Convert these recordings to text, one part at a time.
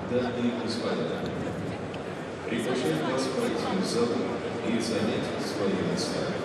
Дамы и господа, приглашаю вас пройти в зал и занять свои места.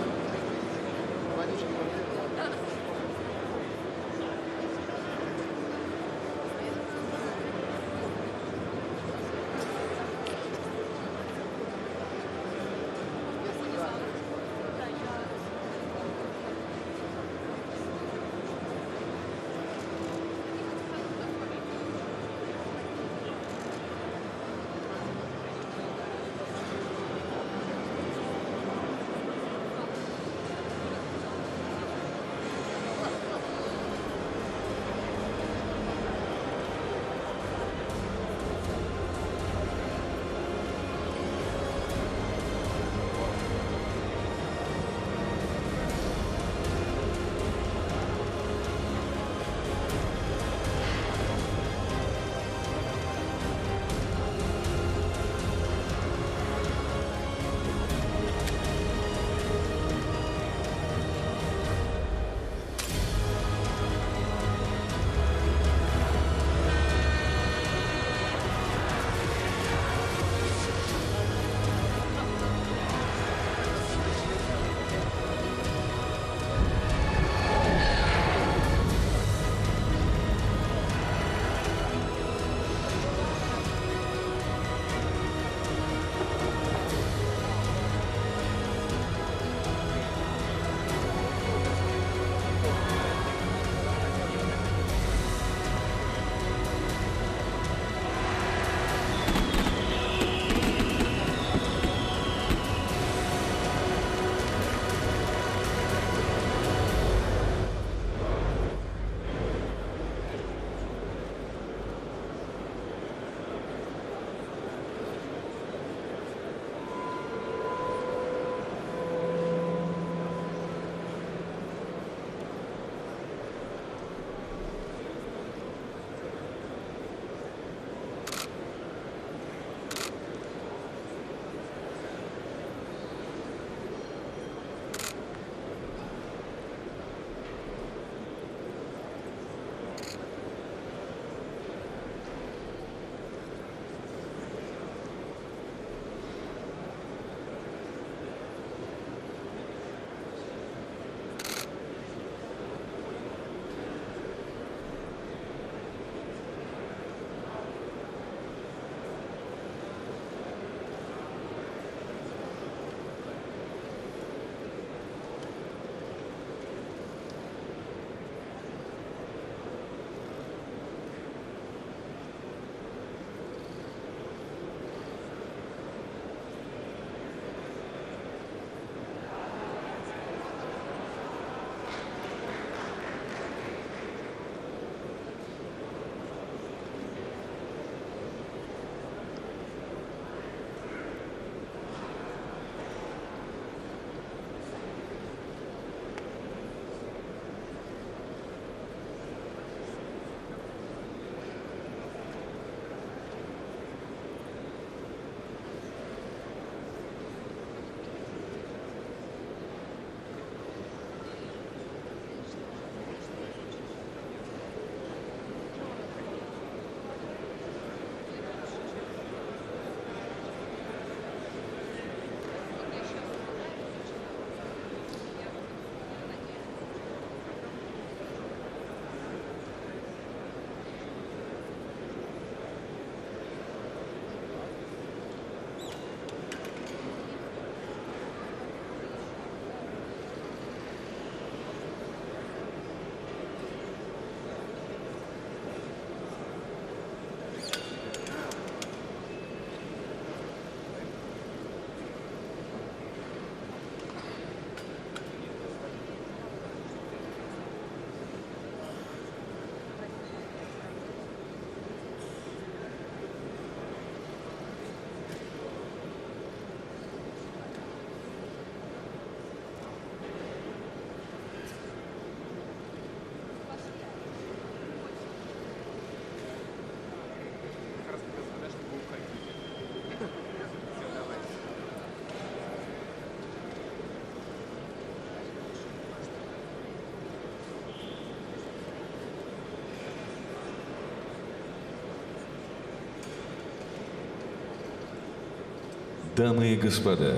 Дамы и господа,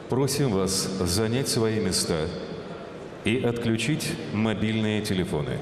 просим вас занять свои места и отключить мобильные телефоны.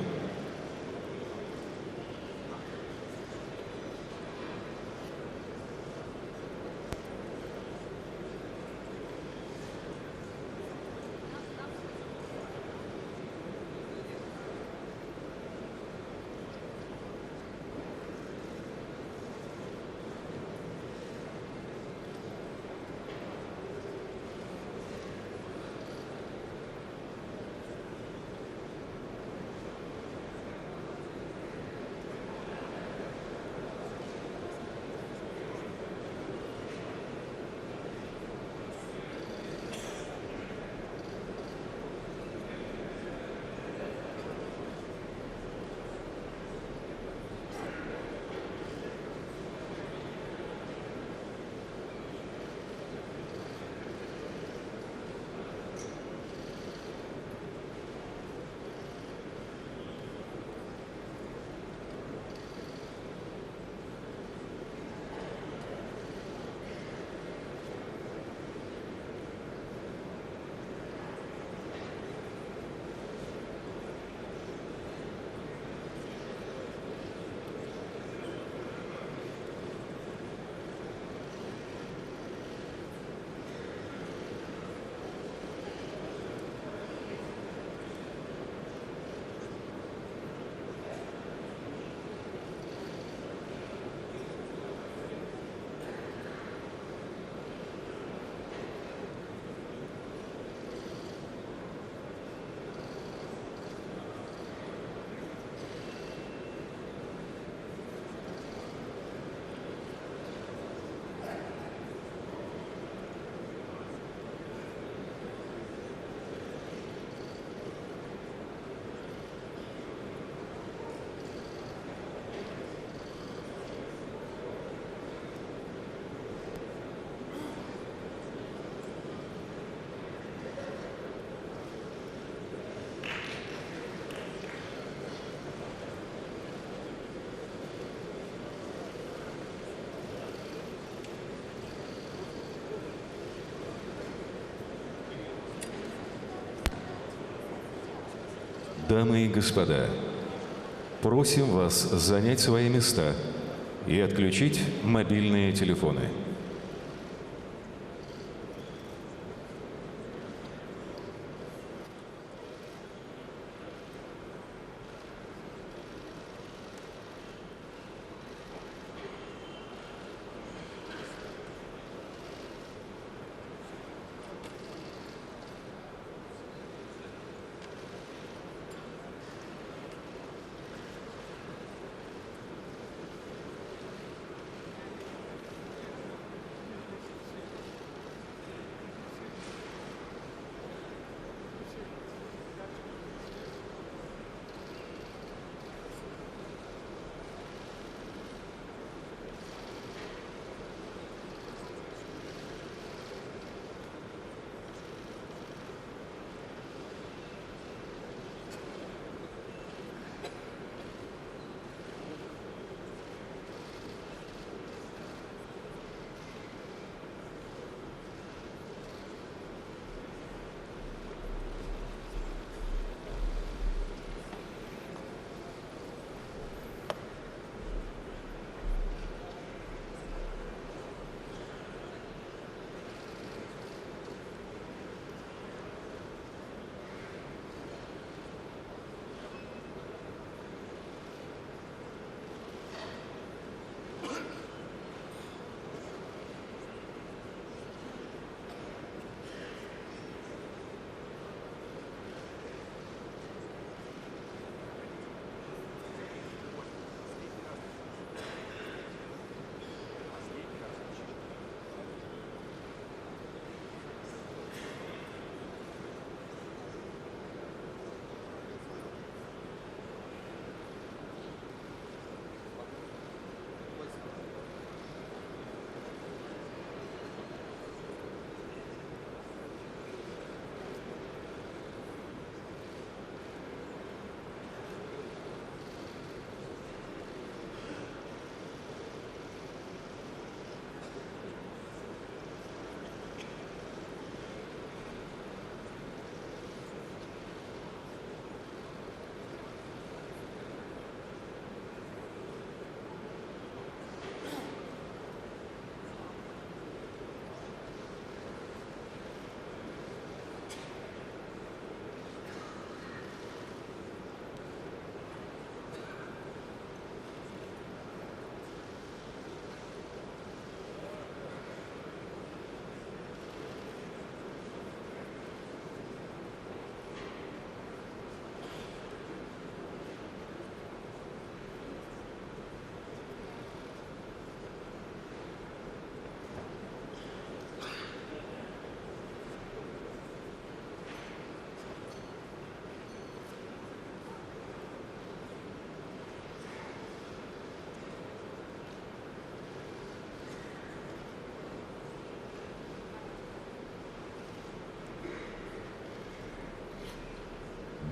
Дамы и господа, просим вас занять свои места и отключить мобильные телефоны.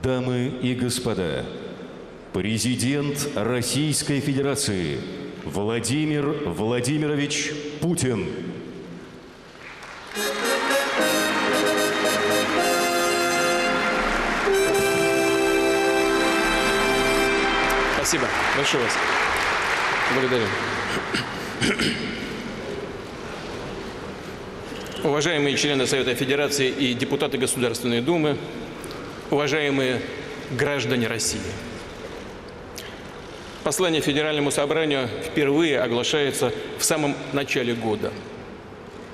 дамы и господа, президент Российской Федерации Владимир Владимирович Путин. Спасибо. Большое вас. Благодарю. Уважаемые члены Совета Федерации и депутаты Государственной Думы, уважаемые граждане России. Послание Федеральному собранию впервые оглашается в самом начале года.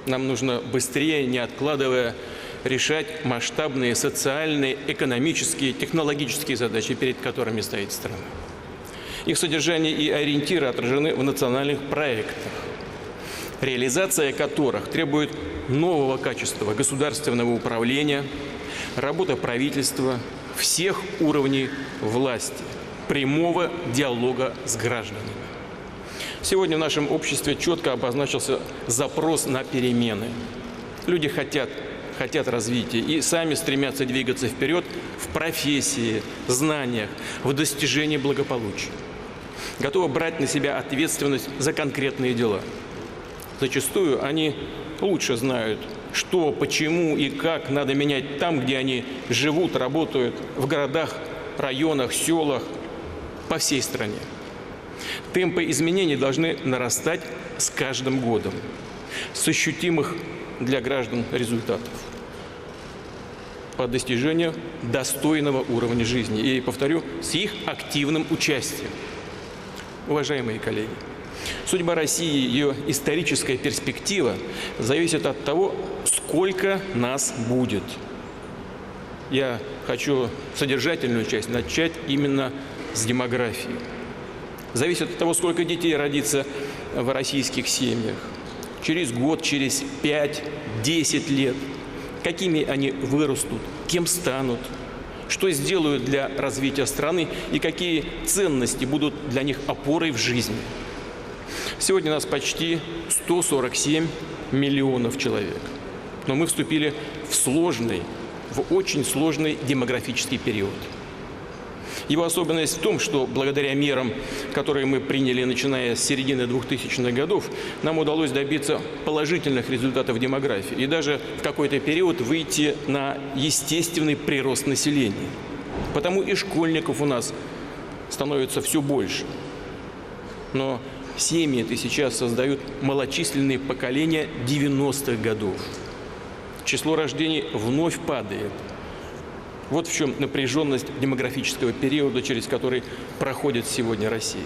Нам нужно быстрее, не откладывая, решать масштабные социальные, экономические, технологические задачи, перед которыми стоит страна. Их содержание и ориентиры отражены в национальных проектах, реализация которых требует нового качества государственного управления, работы правительства, всех уровней власти, прямого диалога с гражданами. Сегодня в нашем обществе четко обозначился запрос на перемены. Люди хотят развития и сами стремятся двигаться вперед в профессии, знаниях, в достижении благополучия. Готовы брать на себя ответственность за конкретные дела. Зачастую они лучше знают, что, почему и как надо менять там, где они живут, работают, в городах, районах, селах, по всей стране. Темпы изменений должны нарастать с каждым годом, с ощутимых для граждан результатов, по достижению достойного уровня жизни. И, повторю, с их активным участием. Уважаемые коллеги, судьба России, ее историческая перспектива зависит от того, сколько нас будет. Я хочу содержательную часть начать именно с демографии. Зависит от того, сколько детей родится в российских семьях. Через год, через 5-10 лет. Какими они вырастут, кем станут, что сделают для развития страны и какие ценности будут для них опорой в жизни. Сегодня нас почти 147 миллионов человек. Но мы вступили в очень сложный демографический период. Его особенность в том, что благодаря мерам, которые мы приняли, начиная с середины 2000-х годов, нам удалось добиться положительных результатов демографии и даже в какой-то период выйти на естественный прирост населения. Потому и школьников у нас становится все больше. Но семьи эти сейчас создают малочисленные поколения 90-х годов. Число рождений вновь падает. Вот в чем напряженность демографического периода, через который проходит сегодня Россия.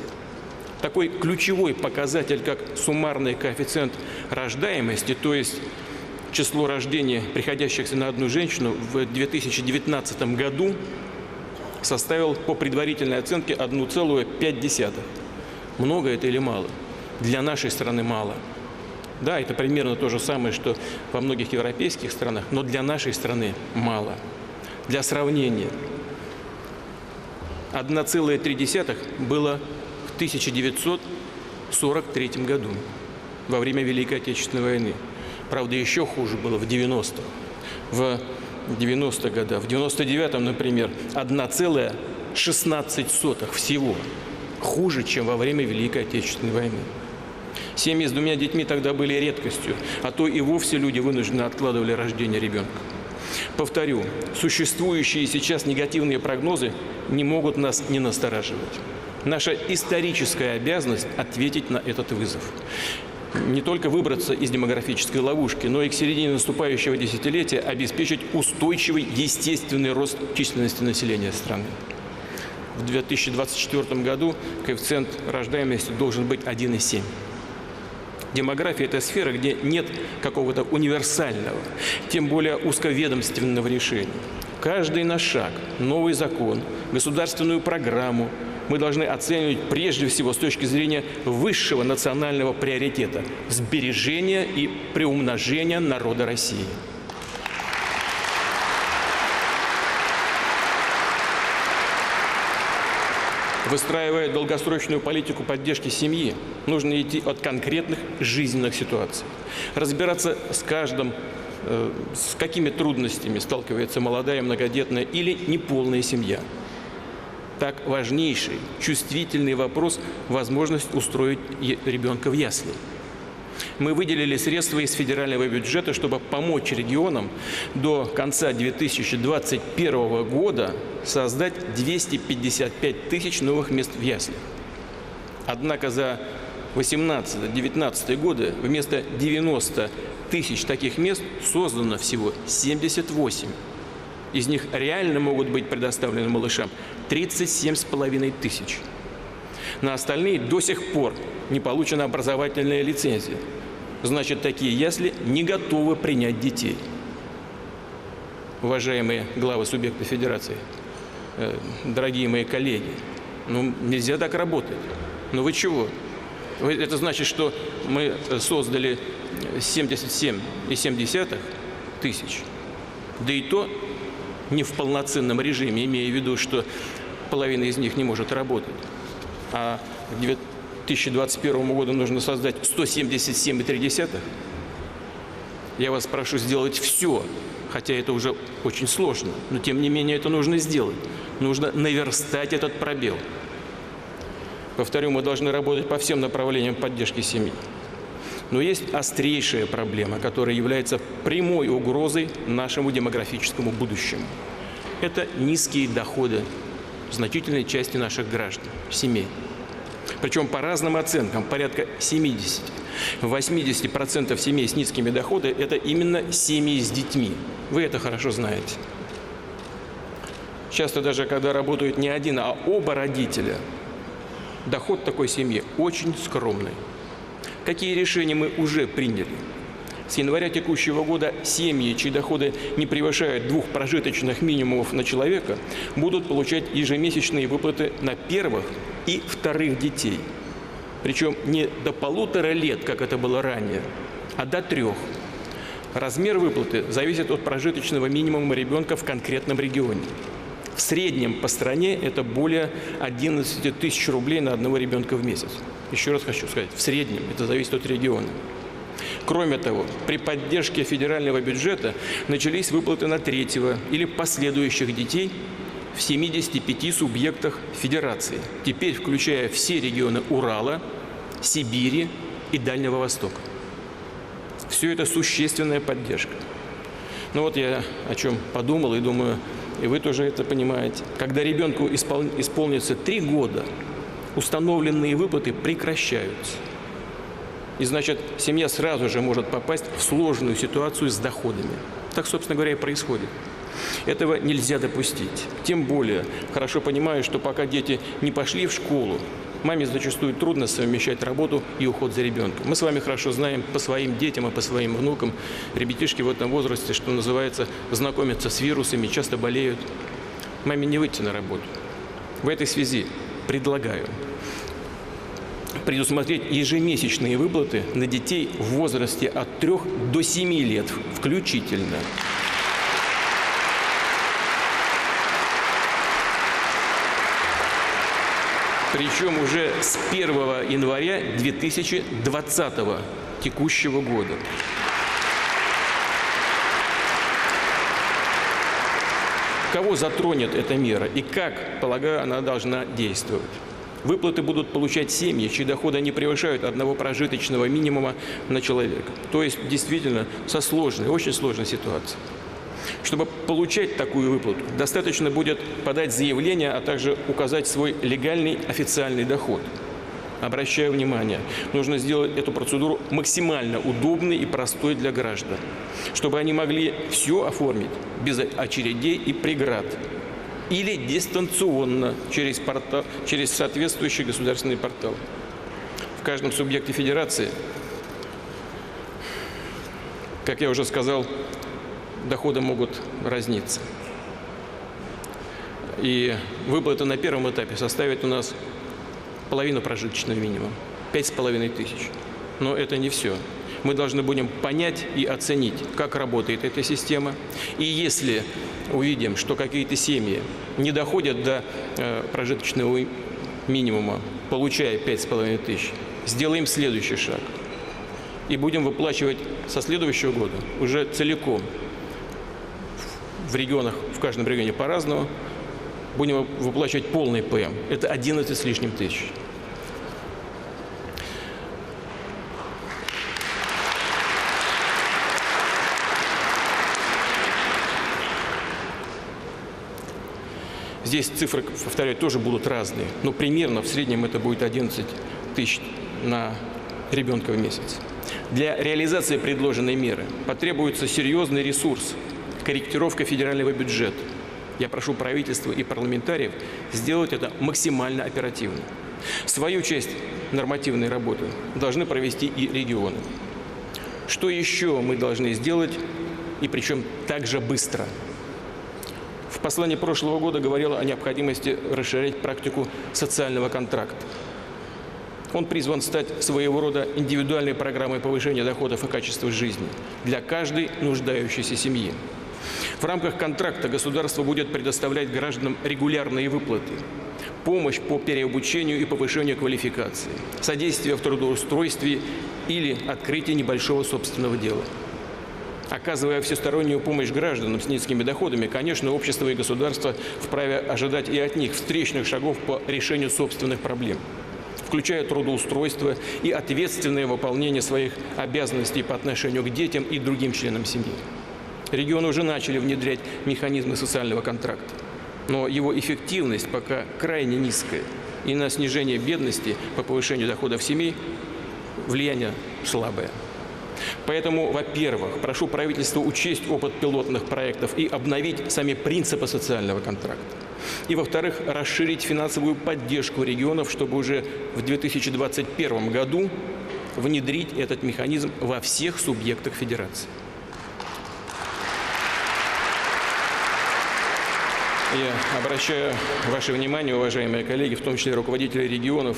Такой ключевой показатель, как суммарный коэффициент рождаемости, то есть число рождений, приходящихся на одну женщину, в 2019 году составил по предварительной оценке 1,5. Много это или мало? Для нашей страны мало. Да, это примерно то же самое, что во многих европейских странах, но для нашей страны мало. Для сравнения, 1,3 было в 1943 году, во время Великой Отечественной войны. Правда, еще хуже было в 90-х. В 90-х годах, в 99-м, например, 1,16 всего. Хуже, чем во время Великой Отечественной войны. Семьи с 2 детьми тогда были редкостью, а то и вовсе люди вынужденно откладывали рождение ребенка. Повторю, существующие сейчас негативные прогнозы не могут нас не настораживать. Наша историческая обязанность ответить на этот вызов. Не только выбраться из демографической ловушки, но и к середине наступающего десятилетия обеспечить устойчивый естественный рост численности населения страны. В 2024 году коэффициент рождаемости должен быть 1,7. Демография – это сфера, где нет какого-то универсального, тем более узковедомственного решения. Каждый наш шаг, новый закон, государственную программу мы должны оценивать прежде всего с точки зрения высшего национального приоритета – сбережения и приумножения народа России. Выстраивая долгосрочную политику поддержки семьи, нужно идти от конкретных жизненных ситуаций, разбираться с каждым с какими трудностями сталкивается молодая, многодетная или неполная семья. Так важнейший, чувствительный вопрос – возможность устроить ребенка в ясли. Мы выделили средства из федерального бюджета, чтобы помочь регионам до конца 2021 года создать 255 тысяч новых мест в яслях. Однако за 2018-2019 годы вместо 90 тысяч таких мест создано всего 78. Из них реально могут быть предоставлены малышам 37,5 тысяч. На остальные до сих пор не получена образовательная лицензия. Значит, такие ясли не готовы принять детей. Уважаемые главы субъекта федерации, дорогие мои коллеги, нельзя так работать. Вы чего? Это значит, что мы создали 77,7 тысяч, да и то не в полноценном режиме, имея в виду, что половина из них не может работать. А к 2021 году нужно создать 177,3. Я вас прошу сделать все, хотя это уже очень сложно, но тем не менее это нужно сделать. Нужно наверстать этот пробел. Повторю, мы должны работать по всем направлениям поддержки семьи. Но есть острейшая проблема, которая является прямой угрозой нашему демографическому будущему. Это низкие доходы значительной части наших граждан, семей. Причем по разным оценкам, порядка 70-80% семей с низкими доходами – это именно семьи с детьми. Вы это хорошо знаете. Часто даже, когда работают не один, а оба родителя, доход такой семьи очень скромный. Какие решения мы уже приняли? С января текущего года семьи, чьи доходы не превышают 2 прожиточных минимумов на человека, будут получать ежемесячные выплаты на первых и вторых детей. Причем не до 1,5 лет, как это было ранее, а до 3. Размер выплаты зависит от прожиточного минимума ребенка в конкретном регионе. В среднем по стране это более 11 тысяч рублей на одного ребенка в месяц. Еще раз хочу сказать, в среднем это зависит от региона. Кроме того, при поддержке федерального бюджета начались выплаты на 3-го или последующих детей в 75 субъектах федерации, теперь включая все регионы Урала, Сибири и Дальнего Востока. Все это существенная поддержка. Я о чем подумал и думаю, и вы тоже это понимаете. Когда ребенку исполнится 3 года, установленные выплаты прекращаются. И значит, семья сразу же может попасть в сложную ситуацию с доходами. Так, собственно говоря, и происходит. Этого нельзя допустить. Тем более, хорошо понимаю, что пока дети не пошли в школу, маме зачастую трудно совмещать работу и уход за ребенком. Мы с вами хорошо знаем по своим детям и по своим внукам. Ребятишки в этом возрасте, что называется, знакомятся с вирусами, часто болеют. Маме не выйти на работу. В этой связи предлагаю предусмотреть ежемесячные выплаты на детей в возрасте от 3 до 7 лет включительно. Причем уже с 1 января 2020 текущего года. Кого затронет эта мера и как, полагаю, она должна действовать? Выплаты будут получать семьи, чьи доходы не превышают 1 прожиточного минимума на человека. То есть, действительно, со сложной, очень сложной ситуацией. Чтобы получать такую выплату, достаточно будет подать заявление, а также указать свой легальный официальный доход. Обращаю внимание, нужно сделать эту процедуру максимально удобной и простой для граждан, чтобы они могли все оформить без очередей и преград. Или дистанционно через соответствующий государственный портал. В каждом субъекте федерации, как я уже сказал, доходы могут разниться. И выплата на первом этапе составит у нас половину прожиточного минимума, 5,5 тысяч. Но это не все. Мы должны будем понять и оценить, как работает эта система. И если увидим, что какие-то семьи не доходят до прожиточного минимума, получая 5,5 тысяч, сделаем следующий шаг. И будем выплачивать со следующего года уже целиком. В регионах, в каждом регионе по-разному. Будем выплачивать полный ПМ. Это 11 с лишним тысяч. Здесь цифры, повторяю, тоже будут разные, но примерно в среднем это будет 11 тысяч на ребенка в месяц. Для реализации предложенной меры потребуется серьезный ресурс, корректировка федерального бюджета. Я прошу правительства и парламентариев сделать это максимально оперативно. Свою часть нормативной работы должны провести и регионы. Что еще мы должны сделать, и причем так же быстро? В послании прошлого года говорила о необходимости расширять практику социального контракта. Он призван стать своего рода индивидуальной программой повышения доходов и качества жизни для каждой нуждающейся семьи. В рамках контракта государство будет предоставлять гражданам регулярные выплаты, помощь по переобучению и повышению квалификации, содействие в трудоустройстве или открытие небольшого собственного дела. Оказывая всестороннюю помощь гражданам с низкими доходами, конечно, общество и государство вправе ожидать и от них встречных шагов по решению собственных проблем, включая трудоустройство и ответственное выполнение своих обязанностей по отношению к детям и другим членам семьи. Регионы уже начали внедрять механизмы социального контракта, но его эффективность пока крайне низкая, и на снижение бедности по повышению доходов семей влияние слабое. Поэтому, во-первых, прошу правительство учесть опыт пилотных проектов и обновить сами принципы социального контракта. И, во-вторых, расширить финансовую поддержку регионов, чтобы уже в 2021 году внедрить этот механизм во всех субъектах федерации. Я обращаю ваше внимание, уважаемые коллеги, в том числе руководители регионов,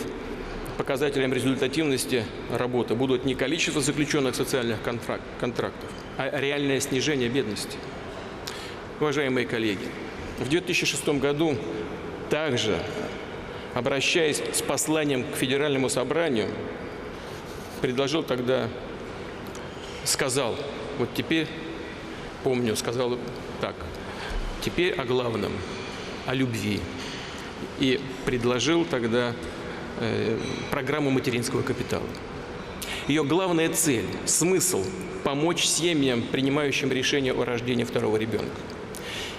показателем результативности работы будут не количество заключенных социальных контрактов, а реальное снижение бедности. Уважаемые коллеги, в 2006 году также, обращаясь с посланием к Федеральному собранию, предложил тогда, сказал, вот теперь, помню, сказал так, теперь о главном, о любви. И предложил тогда программу материнского капитала. Ее главная цель, смысл – помочь семьям, принимающим решение о рождении второго ребенка.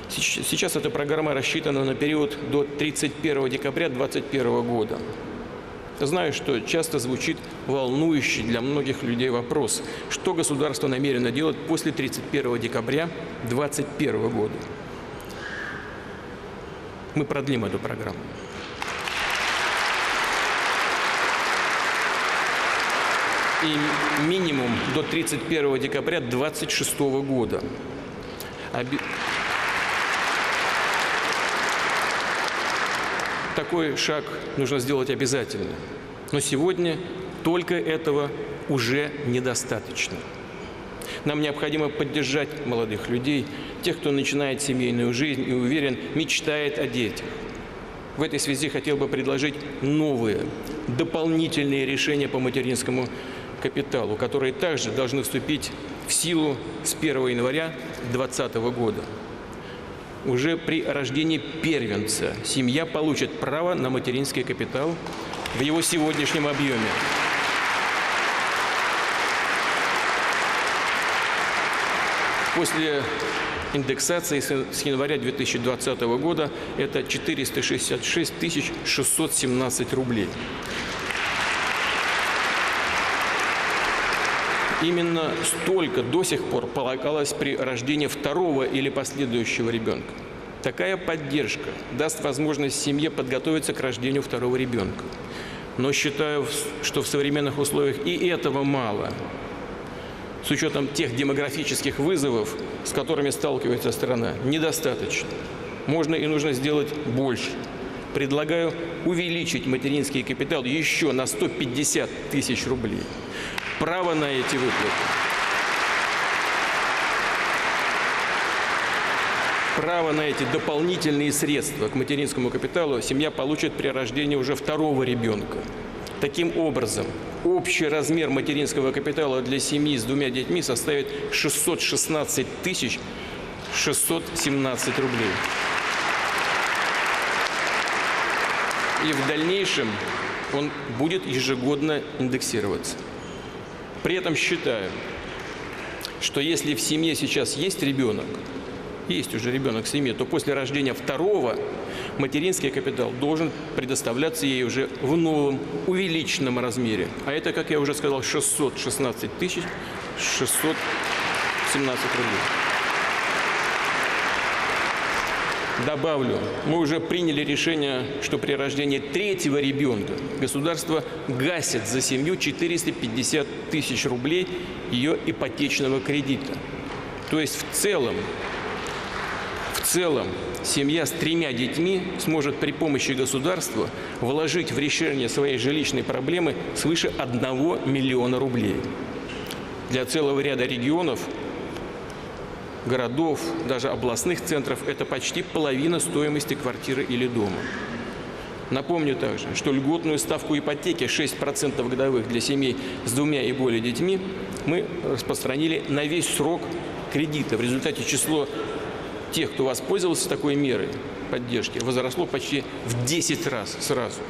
Сейчас эта программа рассчитана на период до 31 декабря 2021 года. Знаю, что часто звучит волнующий для многих людей вопрос, что государство намерено делать после 31 декабря 2021 года. Мы продлим эту программу. И минимум до 31 декабря 2026 года. Такой шаг нужно сделать обязательно. Но сегодня только этого уже недостаточно. Нам необходимо поддержать молодых людей, тех, кто начинает семейную жизнь и уверен, мечтает о детях. В этой связи хотел бы предложить новые, дополнительные решения по материнскому капиталу, которые также должны вступить в силу с 1 января 2020 года. Уже при рождении первенца семья получит право на материнский капитал в его сегодняшнем объеме. После индексации с января 2020 года это 466 617 рублей. Именно столько до сих пор полагалось при рождении второго или последующего ребенка. Такая поддержка даст возможность семье подготовиться к рождению второго ребенка. Но считаю, что в современных условиях и этого мало. С учетом тех демографических вызовов, с которыми сталкивается страна, недостаточно. Можно и нужно сделать больше. Предлагаю увеличить материнский капитал еще на 150 тысяч рублей. Право на эти выплаты. Право на эти дополнительные средства к материнскому капиталу семья получит при рождении уже второго ребенка. Таким образом, общий размер материнского капитала для семьи с 2 детьми составит 616 617 рублей. И в дальнейшем он будет ежегодно индексироваться. При этом считаю, что если в семье сейчас есть ребенок, есть уже ребенок в семье, то после рождения второго материнский капитал должен предоставляться ей уже в новом увеличенном размере. А это, как я уже сказал, 616 617 рублей. Добавлю, мы уже приняли решение, что при рождении третьего ребенка государство гасит за семью 450 тысяч рублей ее ипотечного кредита. То есть в целом семья с 3 детьми сможет при помощи государства вложить в решение своей жилищной проблемы свыше 1 миллиона рублей. Для целого ряда регионов, городов, даже областных центров это почти половина стоимости квартиры или дома. Напомню также, что льготную ставку ипотеки 6% годовых для семей с 2 и более детьми мы распространили на весь срок кредита. В результате число тех, кто воспользовался такой мерой поддержки, возросло почти в 10 раз сразу.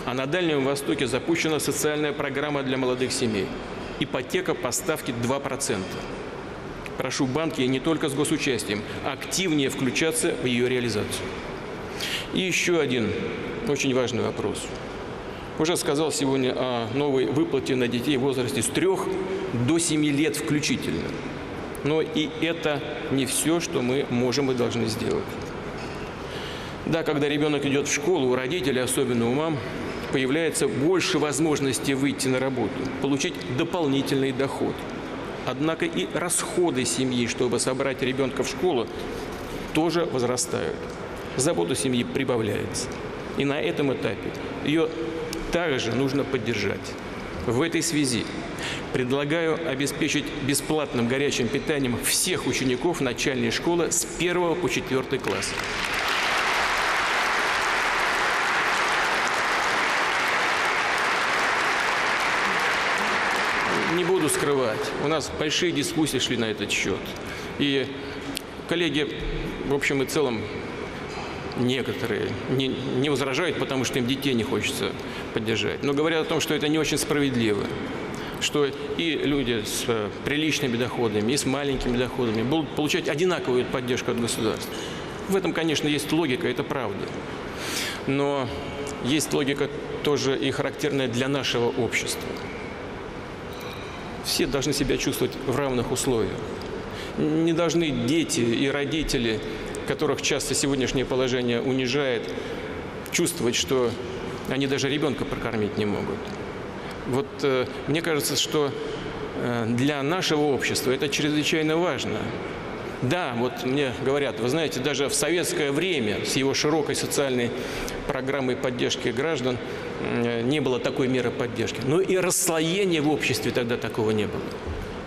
А на Дальнем Востоке запущена социальная программа для молодых семей. Ипотека по ставке 2%. Прошу банки не только с госучастием, а активнее включаться в ее реализацию. И еще один очень важный вопрос. Уже сказал сегодня о новой выплате на детей в возрасте с 3 до 7 лет включительно. Но и это не все, что мы можем и должны сделать. Да, когда ребенок идет в школу, у родителей, особенно у мам, появляется больше возможностей выйти на работу, получить дополнительный доход. Однако и расходы семьи, чтобы собрать ребенка в школу, тоже возрастают. Забота семьи прибавляется. И на этом этапе ее также нужно поддержать. В этой связи предлагаю обеспечить бесплатным горячим питанием всех учеников начальной школы с 1 по 4 класс. Не буду скрывать, у нас большие дискуссии шли на этот счет. И коллеги, в общем и целом, некоторые не возражают, потому что им детей не хочется поддержать. Но говорят о том, что это не очень справедливо. Что и люди с приличными доходами, и с маленькими доходами будут получать одинаковую поддержку от государства. В этом, конечно, есть логика, это правда. Но есть логика тоже и характерная для нашего общества. Все должны себя чувствовать в равных условиях. Не должны дети и родители, которых часто сегодняшнее положение унижает, чувствовать, что они даже ребенка прокормить не могут. Вот мне кажется, что для нашего общества это чрезвычайно важно. Да, вот мне говорят, вы знаете, даже в советское время с его широкой социальной программой поддержки граждан не было такой меры поддержки. Но и расслоения в обществе тогда такого не было.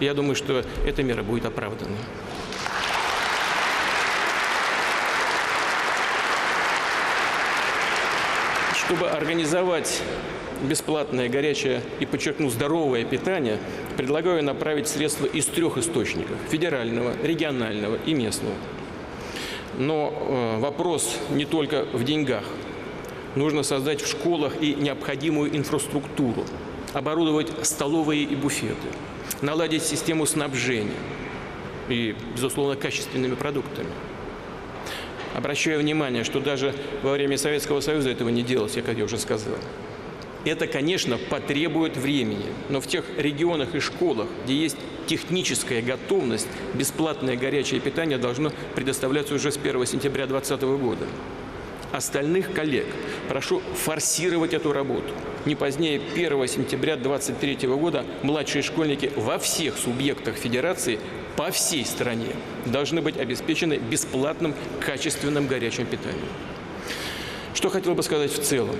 Я думаю, что эта мера будет оправдана. Чтобы организовать бесплатное, горячее и, подчеркну, здоровое питание, предлагаю направить средства из 3 источников – федерального, регионального и местного. Но вопрос не только в деньгах. Нужно создать в школах и необходимую инфраструктуру, оборудовать столовые и буфеты, наладить систему снабжения и, безусловно, качественными продуктами. Обращаю внимание, что даже во время Советского Союза этого не делалось, как я уже сказал. Это, конечно, потребует времени, но в тех регионах и школах, где есть техническая готовность, бесплатное горячее питание должно предоставляться уже с 1 сентября 2020 года. Остальных коллег прошу форсировать эту работу. Не позднее 1 сентября 2023 года младшие школьники во всех субъектах Федерации по всей стране должны быть обеспечены бесплатным, качественным горячим питанием. Что хотел бы сказать в целом,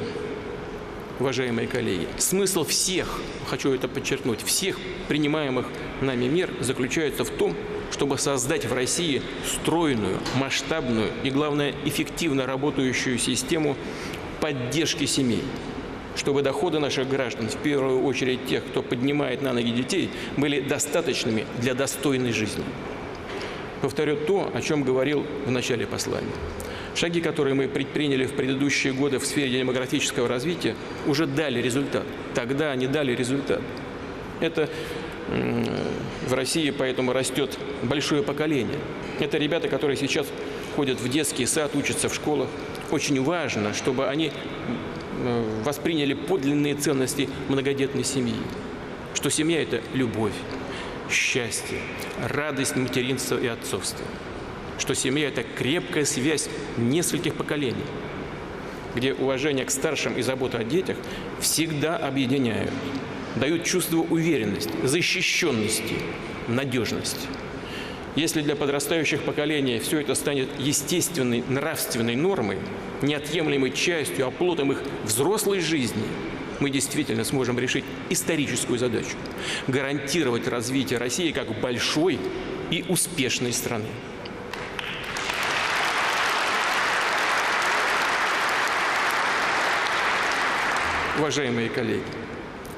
уважаемые коллеги? Смысл всех, хочу это подчеркнуть, всех принимаемых нами мер заключается в том, чтобы создать в России стройную, масштабную и, главное, эффективно работающую систему поддержки семей. чтобы доходы наших граждан, в первую очередь тех, кто поднимает на ноги детей, были достаточными для достойной жизни. Повторю то, о чем говорил в начале послания. Шаги, которые мы предприняли в предыдущие годы в сфере демографического развития, уже дали результат. Тогда они дали результат. Это в России поэтому растет большое поколение. Это ребята, которые сейчас ходят в детский сад, учатся в школах. Очень важно, чтобы они восприняли подлинные ценности многодетной семьи. Что семья – это любовь, счастье, радость материнства и отцовства. Что семья – это крепкая связь нескольких поколений, где уважение к старшим и забота о детях всегда объединяют, дают чувство уверенности, защищенности, надежности. Если для подрастающих поколений все это станет естественной нравственной нормой, неотъемлемой частью, оплотом их взрослой жизни, мы действительно сможем решить историческую задачу – гарантировать развитие России как большой и успешной страны. Уважаемые коллеги,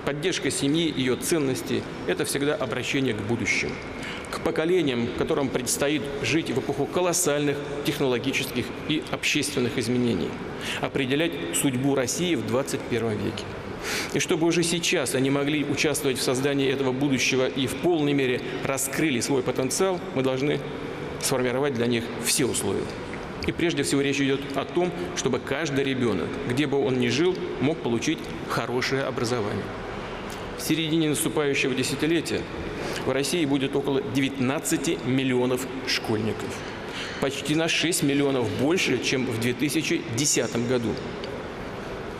поддержка семьи и ее ценностей – это всегда обращение к будущему, к поколениям, которым предстоит жить в эпоху колоссальных технологических и общественных изменений, определять судьбу России в 21 веке. И чтобы уже сейчас они могли участвовать в создании этого будущего и в полной мере раскрыли свой потенциал, мы должны сформировать для них все условия. И прежде всего речь идет о том, чтобы каждый ребенок, где бы он ни жил, мог получить хорошее образование. В середине наступающего десятилетия в России будет около 19 миллионов школьников. Почти на 6 миллионов больше, чем в 2010 году.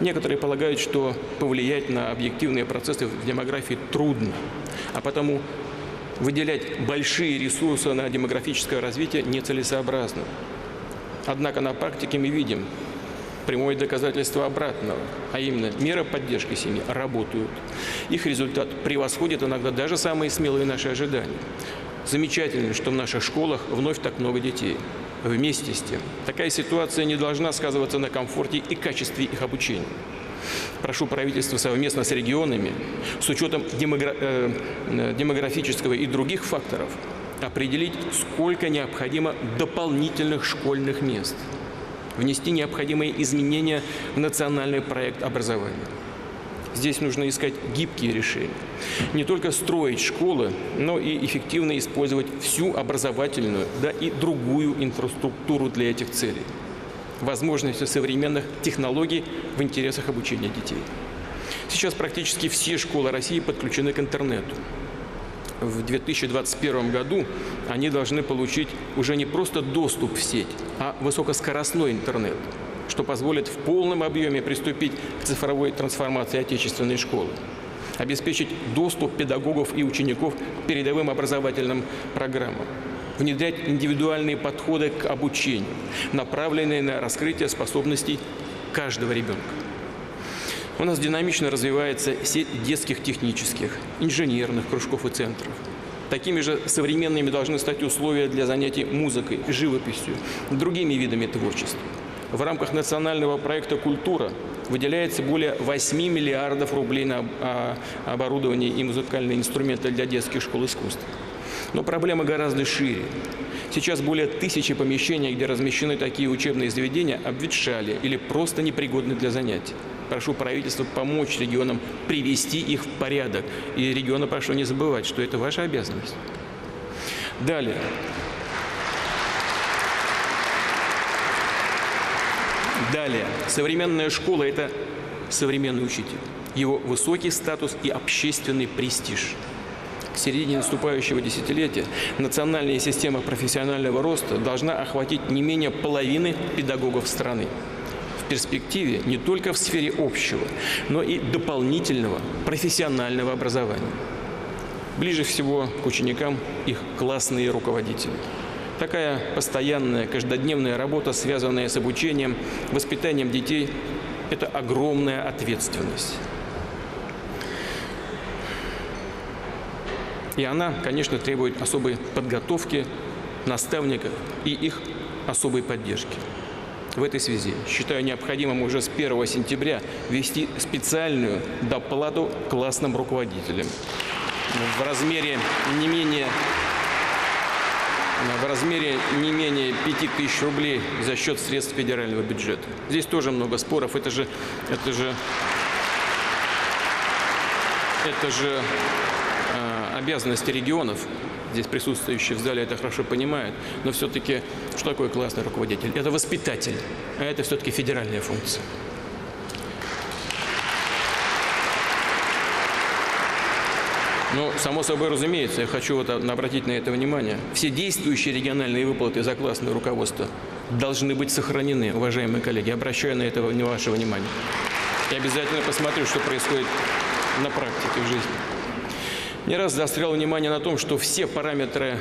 Некоторые полагают, что повлиять на объективные процессы в демографии трудно, а потому выделять большие ресурсы на демографическое развитие нецелесообразно. Однако на практике мы видим прямое доказательство обратного, а именно меры поддержки семьи работают. Их результат превосходит иногда даже самые смелые наши ожидания. Замечательно, что в наших школах вновь так много детей. Вместе с тем, такая ситуация не должна сказываться на комфорте и качестве их обучения. Прошу правительства совместно с регионами, с учетом демографического и других факторов, определить, сколько необходимо дополнительных школьных мест, внести необходимые изменения в национальный проект образования. Здесь нужно искать гибкие решения. Не только строить школы, но и эффективно использовать всю образовательную, да и другую инфраструктуру для этих целей. Возможности современных технологий в интересах обучения детей. Сейчас практически все школы России подключены к интернету. В 2021 году они должны получить уже не просто доступ в сеть, а высокоскоростной интернет, что позволит в полном объеме приступить к цифровой трансформации отечественной школы, обеспечить доступ педагогов и учеников к передовым образовательным программам, внедрять индивидуальные подходы к обучению, направленные на раскрытие способностей каждого ребенка. У нас динамично развивается сеть детских технических, инженерных кружков и центров. Такими же современными должны стать условия для занятий музыкой, живописью, другими видами творчества. В рамках национального проекта «Культура» выделяется более 8 миллиардов рублей на оборудование и музыкальные инструменты для детских школ искусств. Но проблема гораздо шире. Сейчас более 1000 помещений, где размещены такие учебные заведения, обветшали или просто непригодны для занятий. Прошу правительства помочь регионам привести их в порядок. И регионы прошу не забывать, что это ваша обязанность. Далее. Современная школа – это современный учитель, его высокий статус и общественный престиж. К середине наступающего десятилетия национальная система профессионального роста должна охватить не менее половины педагогов страны. В перспективе не только в сфере общего, но и дополнительного профессионального образования. Ближе всего к ученикам их классные руководители. Такая постоянная, каждодневная работа, связанная с обучением, воспитанием детей – это огромная ответственность. И она, конечно, требует особой подготовки наставников и их особой поддержки. В этой связи считаю необходимым уже с 1 сентября ввести специальную доплату классным руководителям в размере не менее 5000 рублей за счет средств федерального бюджета. Здесь тоже много споров. Это же обязанности регионов. Здесь присутствующие в зале это хорошо понимают. Но все-таки, что такое классный руководитель? Это воспитатель, а это все-таки федеральная функция. Но, само собой разумеется, я хочу обратить на это внимание. Все действующие региональные выплаты за классное руководство должны быть сохранены, уважаемые коллеги. Обращаю на это ваше внимание. Я обязательно посмотрю, что происходит на практике в жизни. Не раз заострял внимание на том, что все параметры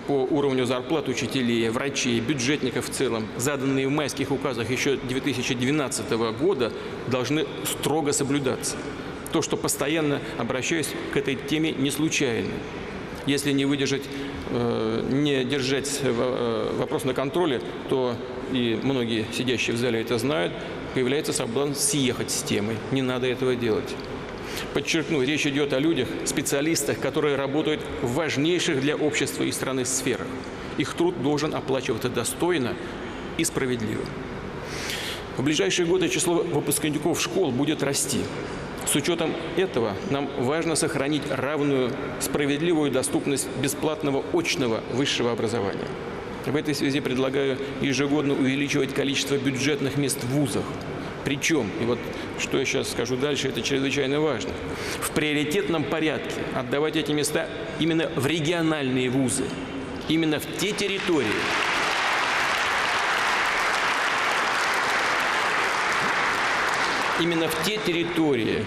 по уровню зарплат учителей, врачей, бюджетников в целом, заданные в майских указах еще 2012 года, должны строго соблюдаться. То, что постоянно обращаюсь к этой теме, не случайно. Если не держать вопрос на контроле, то, и многие сидящие в зале это знают, появляется соблазн съехать с темой. Не надо этого делать. Подчеркну, речь идет о людях, специалистах, которые работают в важнейших для общества и страны сферах. Их труд должен оплачиваться достойно и справедливо. В ближайшие годы число выпускников школ будет расти. С учетом этого нам важно сохранить равную, справедливую доступность бесплатного очного высшего образования. В этой связи предлагаю ежегодно увеличивать количество бюджетных мест в вузах. Причем, и вот что я сейчас скажу дальше, это чрезвычайно важно, в приоритетном порядке отдавать эти места именно в региональные вузы, именно в те территории,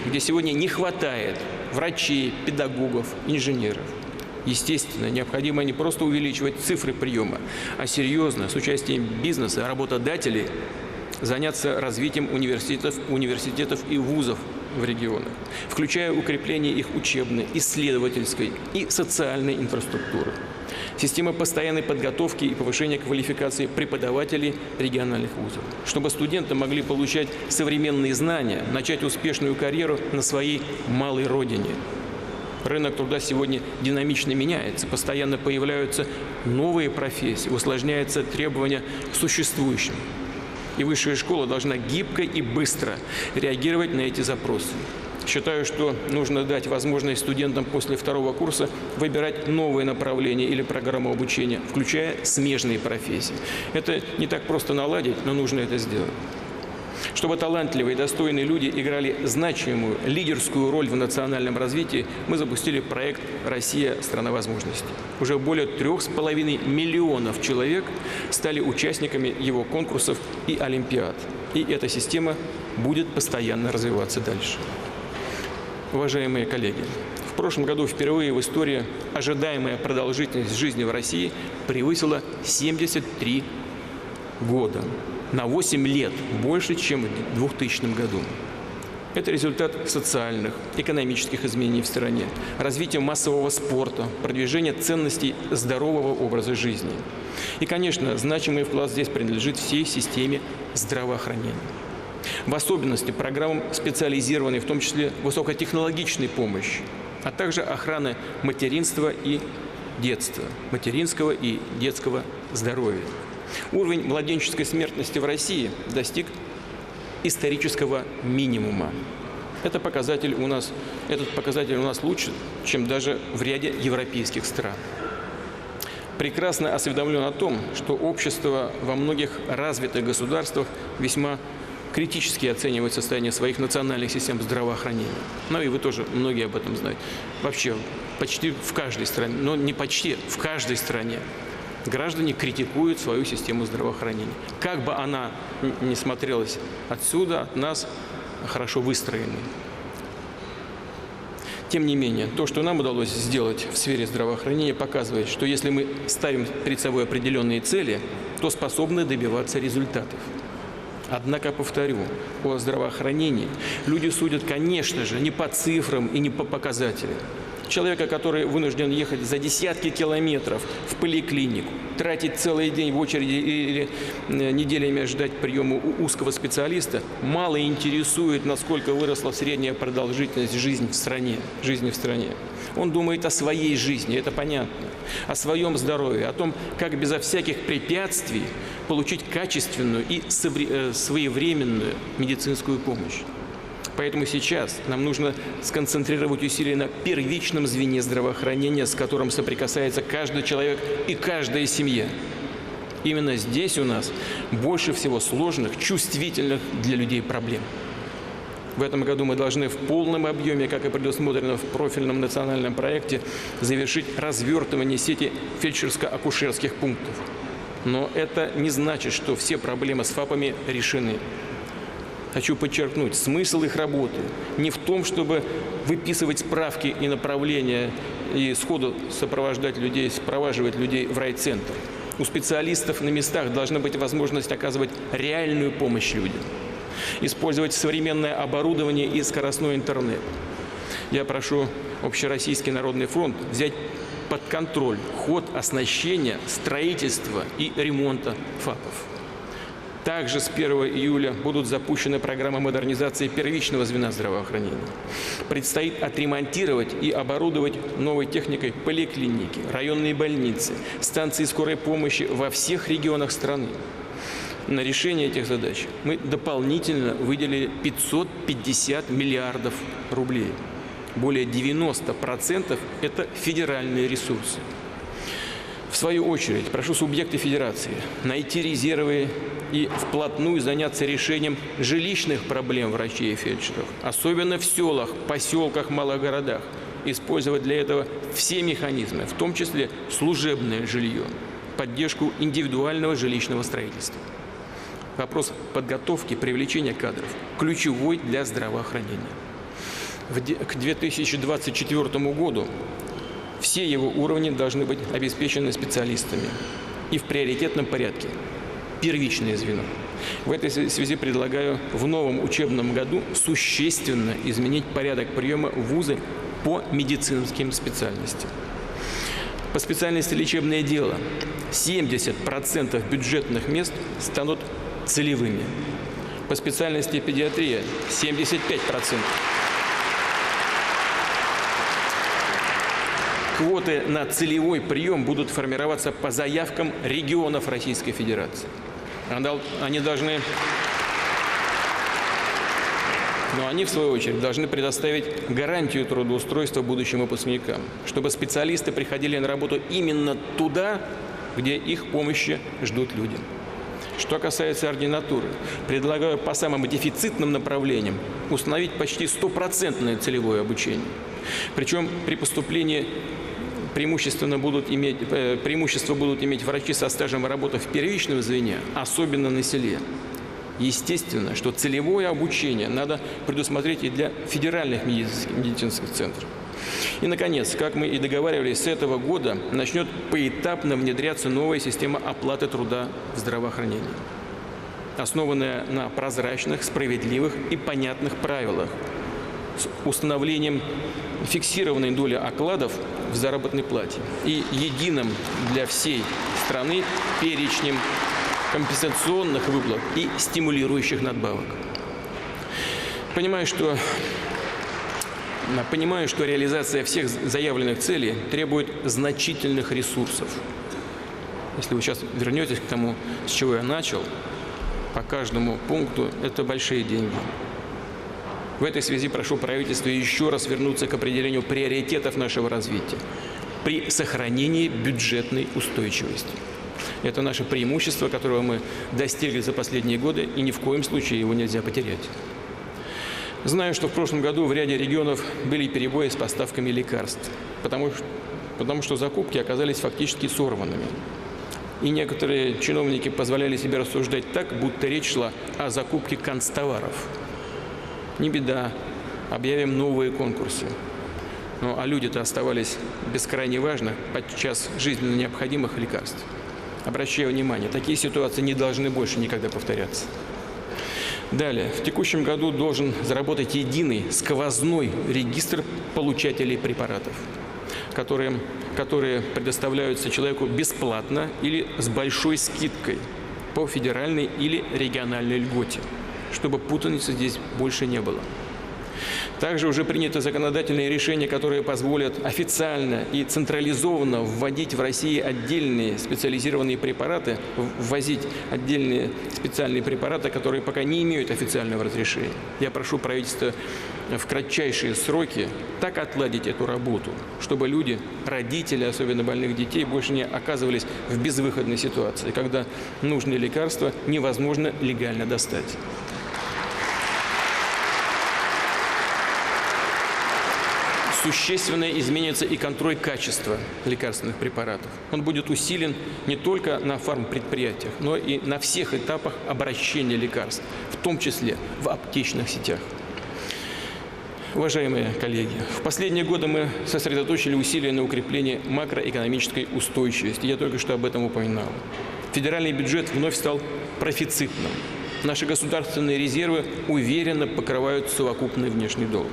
где сегодня не хватает врачей, педагогов, инженеров. Естественно, необходимо не просто увеличивать цифры приема, а серьезно, с участием бизнеса, работодателей, заняться развитием университетов и вузов в регионах, включая укрепление их учебной, исследовательской и социальной инфраструктуры. Система постоянной подготовки и повышения квалификации преподавателей региональных вузов, чтобы студенты могли получать современные знания, начать успешную карьеру на своей малой родине. Рынок труда сегодня динамично меняется, постоянно появляются новые профессии, усложняются требования к существующим. И высшая школа должна гибко и быстро реагировать на эти запросы. Считаю, что нужно дать возможность студентам после второго курса выбирать новые направления или программу обучения, включая смежные профессии. Это не так просто наладить, но нужно это сделать. Чтобы талантливые и достойные люди играли значимую лидерскую роль в национальном развитии, мы запустили проект «Россия – страна возможностей». Уже более 3,5 миллионов человек стали участниками его конкурсов и олимпиад. И эта система будет постоянно развиваться дальше. Уважаемые коллеги, в прошлом году впервые в истории ожидаемая продолжительность жизни в России превысила 73 года. На 8 лет больше, чем в 2000 году. Это результат социальных, экономических изменений в стране, развития массового спорта, продвижения ценностей здорового образа жизни. И, конечно, значимый вклад здесь принадлежит всей системе здравоохранения. В особенности программам специализированной, в том числе высокотехнологичной помощи, а также охраны материнства и детства, материнского и детского здоровья. Уровень младенческой смертности в России достиг исторического минимума. Этот показатель у нас лучше, чем даже в ряде европейских стран. Прекрасно осведомлен о том, что общество во многих развитых государствах весьма критически оценивает состояние своих национальных систем здравоохранения. Ну и вы тоже многие об этом знаете. Вообще почти в каждой стране, но не почти, в каждой стране граждане критикуют свою систему здравоохранения. Как бы она ни смотрелась отсюда, от нас, хорошо выстроенной. Тем не менее, то, что нам удалось сделать в сфере здравоохранения, показывает, что если мы ставим перед собой определенные цели, то способны добиваться результатов. Однако, повторю, о здравоохранении люди судят, конечно же, не по цифрам и не по показателям. Человека, который вынужден ехать за десятки километров в поликлинику, тратить целый день в очереди или неделями ждать приема у узкого специалиста, мало интересует, насколько выросла средняя продолжительность жизни в стране. Он думает о своей жизни, это понятно, о своем здоровье, о том, как безо всяких препятствий получить качественную и своевременную медицинскую помощь. Поэтому сейчас нам нужно сконцентрировать усилия на первичном звене здравоохранения, с которым соприкасается каждый человек и каждая семья. Именно здесь у нас больше всего сложных, чувствительных для людей проблем. В этом году мы должны в полном объеме, как и предусмотрено в профильном национальном проекте, завершить развертывание сети фельдшерско-акушерских пунктов. Но это не значит, что все проблемы с ФАПами решены. Хочу подчеркнуть, смысл их работы не в том, чтобы выписывать справки и направления и сходу сопровождать людей, спроваживать людей в райцентр. У специалистов на местах должна быть возможность оказывать реальную помощь людям, использовать современное оборудование и скоростной интернет. Я прошу Общероссийский народный фронт взять под контроль ход оснащения, строительства и ремонта ФАПов. Также с 1 июля будут запущены программы модернизации первичного звена здравоохранения. Предстоит отремонтировать и оборудовать новой техникой поликлиники, районные больницы, станции скорой помощи во всех регионах страны. На решение этих задач мы дополнительно выделили 550 миллиардов рублей. Более 90% – это федеральные ресурсы. В свою очередь, прошу субъекты федерации найти резервы и вплотную заняться решением жилищных проблем врачей и фельдшеров, особенно в селах, поселках, малых городах. Использовать для этого все механизмы, в том числе служебное жилье, поддержку индивидуального жилищного строительства. Вопрос подготовки, привлечения кадров ключевой для здравоохранения. К 2024 году все его уровни должны быть обеспечены специалистами и в приоритетном порядке. Первичное звено. В этой связи предлагаю в новом учебном году существенно изменить порядок приема в вузы по медицинским специальностям. По специальности лечебное дело 70% бюджетных мест станут целевыми. По специальности педиатрия 75%. Квоты на целевой прием будут формироваться по заявкам регионов Российской Федерации. Они должны, но они, в свою очередь, должны предоставить гарантию трудоустройства будущим выпускникам, чтобы специалисты приходили на работу именно туда, где их помощи ждут люди. Что касается ординатуры, предлагаю по самым дефицитным направлениям установить почти 100% целевое обучение. Причем при поступлении преимущество будут иметь врачи со стажем работы в первичном звене, особенно на селе. Естественно, что целевое обучение надо предусмотреть и для федеральных медицинских центров. И, наконец, как мы и договаривались, с этого года начнет поэтапно внедряться новая система оплаты труда в здравоохранении, основанная на прозрачных, справедливых и понятных правилах, с установлением фиксированной доли окладов в заработной плате и единым для всей страны перечнем компенсационных выплат и стимулирующих надбавок. Понимаю, что реализация всех заявленных целей требует значительных ресурсов. Если вы сейчас вернетесь к тому, с чего я начал, по каждому пункту это большие деньги. В этой связи прошу правительство еще раз вернуться к определению приоритетов нашего развития при сохранении бюджетной устойчивости. Это наше преимущество, которого мы достигли за последние годы, и ни в коем случае его нельзя потерять. Знаю, что в прошлом году в ряде регионов были перебои с поставками лекарств, потому что закупки оказались фактически сорванными. И некоторые чиновники позволяли себе рассуждать так, будто речь шла о закупке канцтоваров. Не беда, объявим новые конкурсы. А люди-то оставались без крайне важных, подчас жизненно необходимых лекарств. Обращаю внимание, такие ситуации не должны больше никогда повторяться. Далее, в текущем году должен заработать единый сквозной регистр получателей препаратов. которые предоставляются человеку бесплатно или с большой скидкой по федеральной или региональной льготе, чтобы путаницы здесь больше не было. Также уже принято законодательные решения, которые позволят официально и централизованно вводить в России отдельные специализированные препараты, ввозить отдельные специальные препараты, которые пока не имеют официального разрешения. Я прошу правительство в кратчайшие сроки так отладить эту работу, чтобы люди, родители, особенно больных детей, больше не оказывались в безвыходной ситуации, когда нужные лекарства невозможно легально достать. Существенно изменится и контроль качества лекарственных препаратов. Он будет усилен не только на фармпредприятиях, но и на всех этапах обращения лекарств, в том числе в аптечных сетях. Уважаемые коллеги, в последние годы мы сосредоточили усилия на укреплении макроэкономической устойчивости. Я только что об этом упоминал. Федеральный бюджет вновь стал профицитным. Наши государственные резервы уверенно покрывают совокупный внешний долг.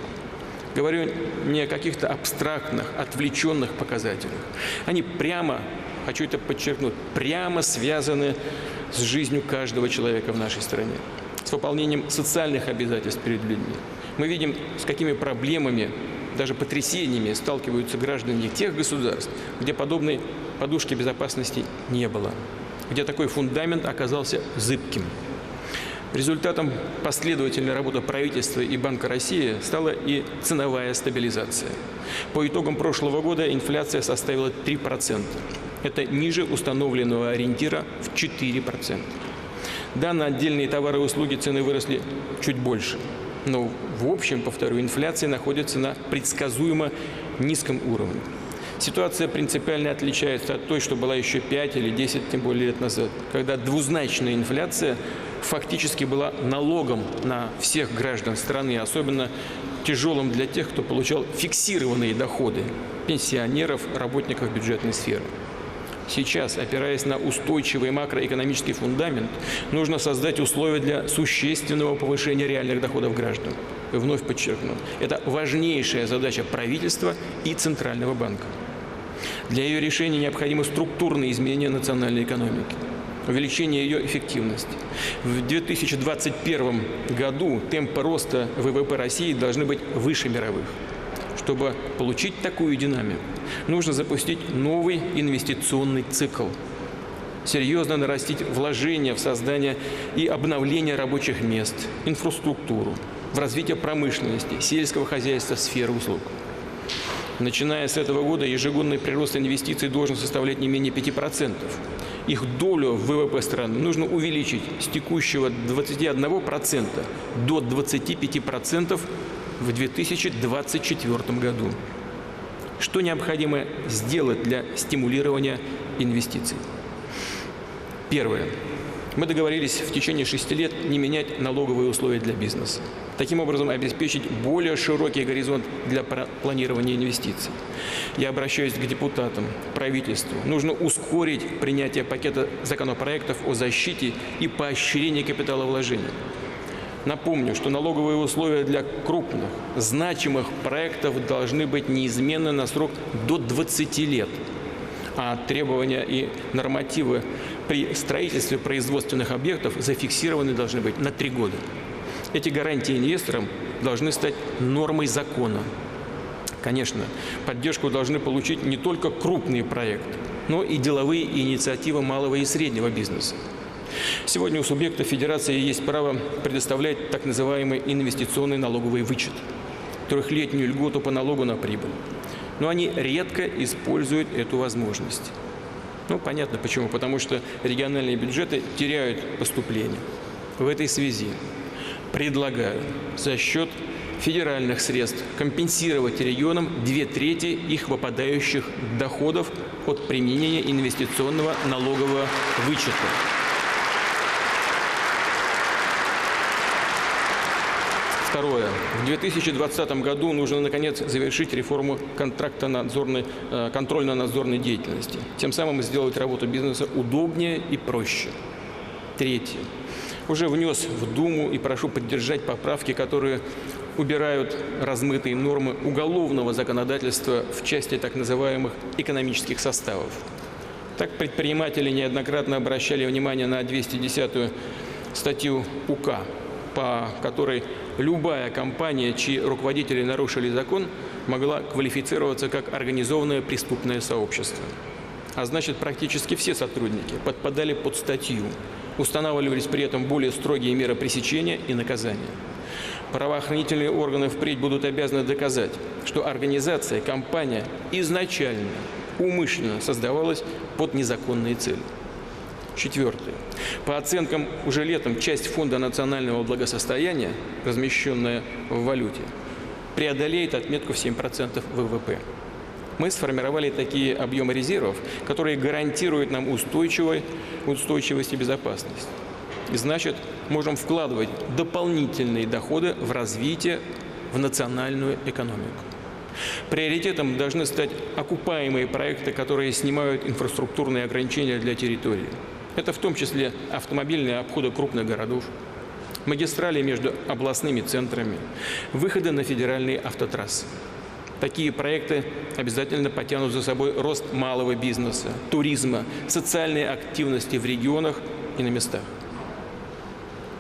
Говорю не о каких-то абстрактных, отвлеченных показателях. Они прямо, хочу это подчеркнуть, прямо связаны с жизнью каждого человека в нашей стране, с выполнением социальных обязательств перед людьми. Мы видим, с какими проблемами, даже потрясениями сталкиваются граждане тех государств, где подобной подушки безопасности не было, где такой фундамент оказался зыбким. Результатом последовательной работы правительства и Банка России стала и ценовая стабилизация. По итогам прошлого года инфляция составила 3%. Это ниже установленного ориентира в 4%. Да, на отдельные товары и услуги цены выросли чуть больше. Но в общем, повторю, инфляция находится на предсказуемо низком уровне. Ситуация принципиально отличается от той, что была еще 5 или 10, тем более лет назад, когда двузначная инфляция фактически была налогом на всех граждан страны, особенно тяжелым для тех, кто получал фиксированные доходы – пенсионеров, работников бюджетной сферы. Сейчас, опираясь на устойчивый макроэкономический фундамент, нужно создать условия для существенного повышения реальных доходов граждан. И вновь подчеркну, это важнейшая задача правительства и Центрального банка. Для ее решения необходимы структурные изменения национальной экономики, увеличение ее эффективности. В 2021 году темпы роста ВВП России должны быть выше мировых. Чтобы получить такую динамику, нужно запустить новый инвестиционный цикл, серьезно нарастить вложения в создание и обновление рабочих мест, инфраструктуру, в развитие промышленности, сельского хозяйства, сферы услуг. Начиная с этого года ежегодный прирост инвестиций должен составлять не менее 5%. Их долю в ВВП страны нужно увеличить с текущего 21% до 25% в 2024 году. Что необходимо сделать для стимулирования инвестиций? Первое. Мы договорились в течение 6 лет не менять налоговые условия для бизнеса. Таким образом, обеспечить более широкий горизонт для планирования инвестиций. Я обращаюсь к депутатам, правительству. Нужно ускорить принятие пакета законопроектов о защите и поощрении капиталовложений. Напомню, что налоговые условия для крупных, значимых проектов должны быть неизменны на срок до 20 лет. А требования и нормативы при строительстве производственных объектов зафиксированы должны быть на 3 года. Эти гарантии инвесторам должны стать нормой закона. Конечно, поддержку должны получить не только крупные проекты, но и деловые инициативы малого и среднего бизнеса. Сегодня у субъектов Федерации есть право предоставлять так называемый инвестиционный налоговый вычет, трехлетнюю льготу по налогу на прибыль. Но они редко используют эту возможность. Ну, понятно почему. Потому что региональные бюджеты теряют поступления. В этой связи предлагаю за счет федеральных средств компенсировать регионам 2/3 их выпадающих доходов от применения инвестиционного налогового вычета. Второе. В 2020 году нужно, наконец, завершить реформу контрольно-надзорной деятельности. Тем самым сделать работу бизнеса удобнее и проще. Третье. Уже внес в Думу и прошу поддержать поправки, которые убирают размытые нормы уголовного законодательства в части так называемых экономических составов. Так предприниматели неоднократно обращали внимание на 210-ю статью УК, по которой любая компания, чьи руководители нарушили закон, могла квалифицироваться как организованное преступное сообщество. А значит, практически все сотрудники подпадали под статью. Устанавливались при этом более строгие меры пресечения и наказания. Правоохранительные органы впредь будут обязаны доказать, что организация, компания изначально, умышленно создавалась под незаконные цели. Четвертое. По оценкам, уже летом часть Фонда национального благосостояния, размещенная в валюте, преодолеет отметку в 7% ВВП. Мы сформировали такие объемы резервов, которые гарантируют нам устойчивость и безопасность. И значит, можем вкладывать дополнительные доходы в развитие, в национальную экономику. Приоритетом должны стать окупаемые проекты, которые снимают инфраструктурные ограничения для территории. Это в том числе автомобильные обходы крупных городов, магистрали между областными центрами, выходы на федеральные автотрассы. Такие проекты обязательно потянут за собой рост малого бизнеса, туризма, социальной активности в регионах и на местах.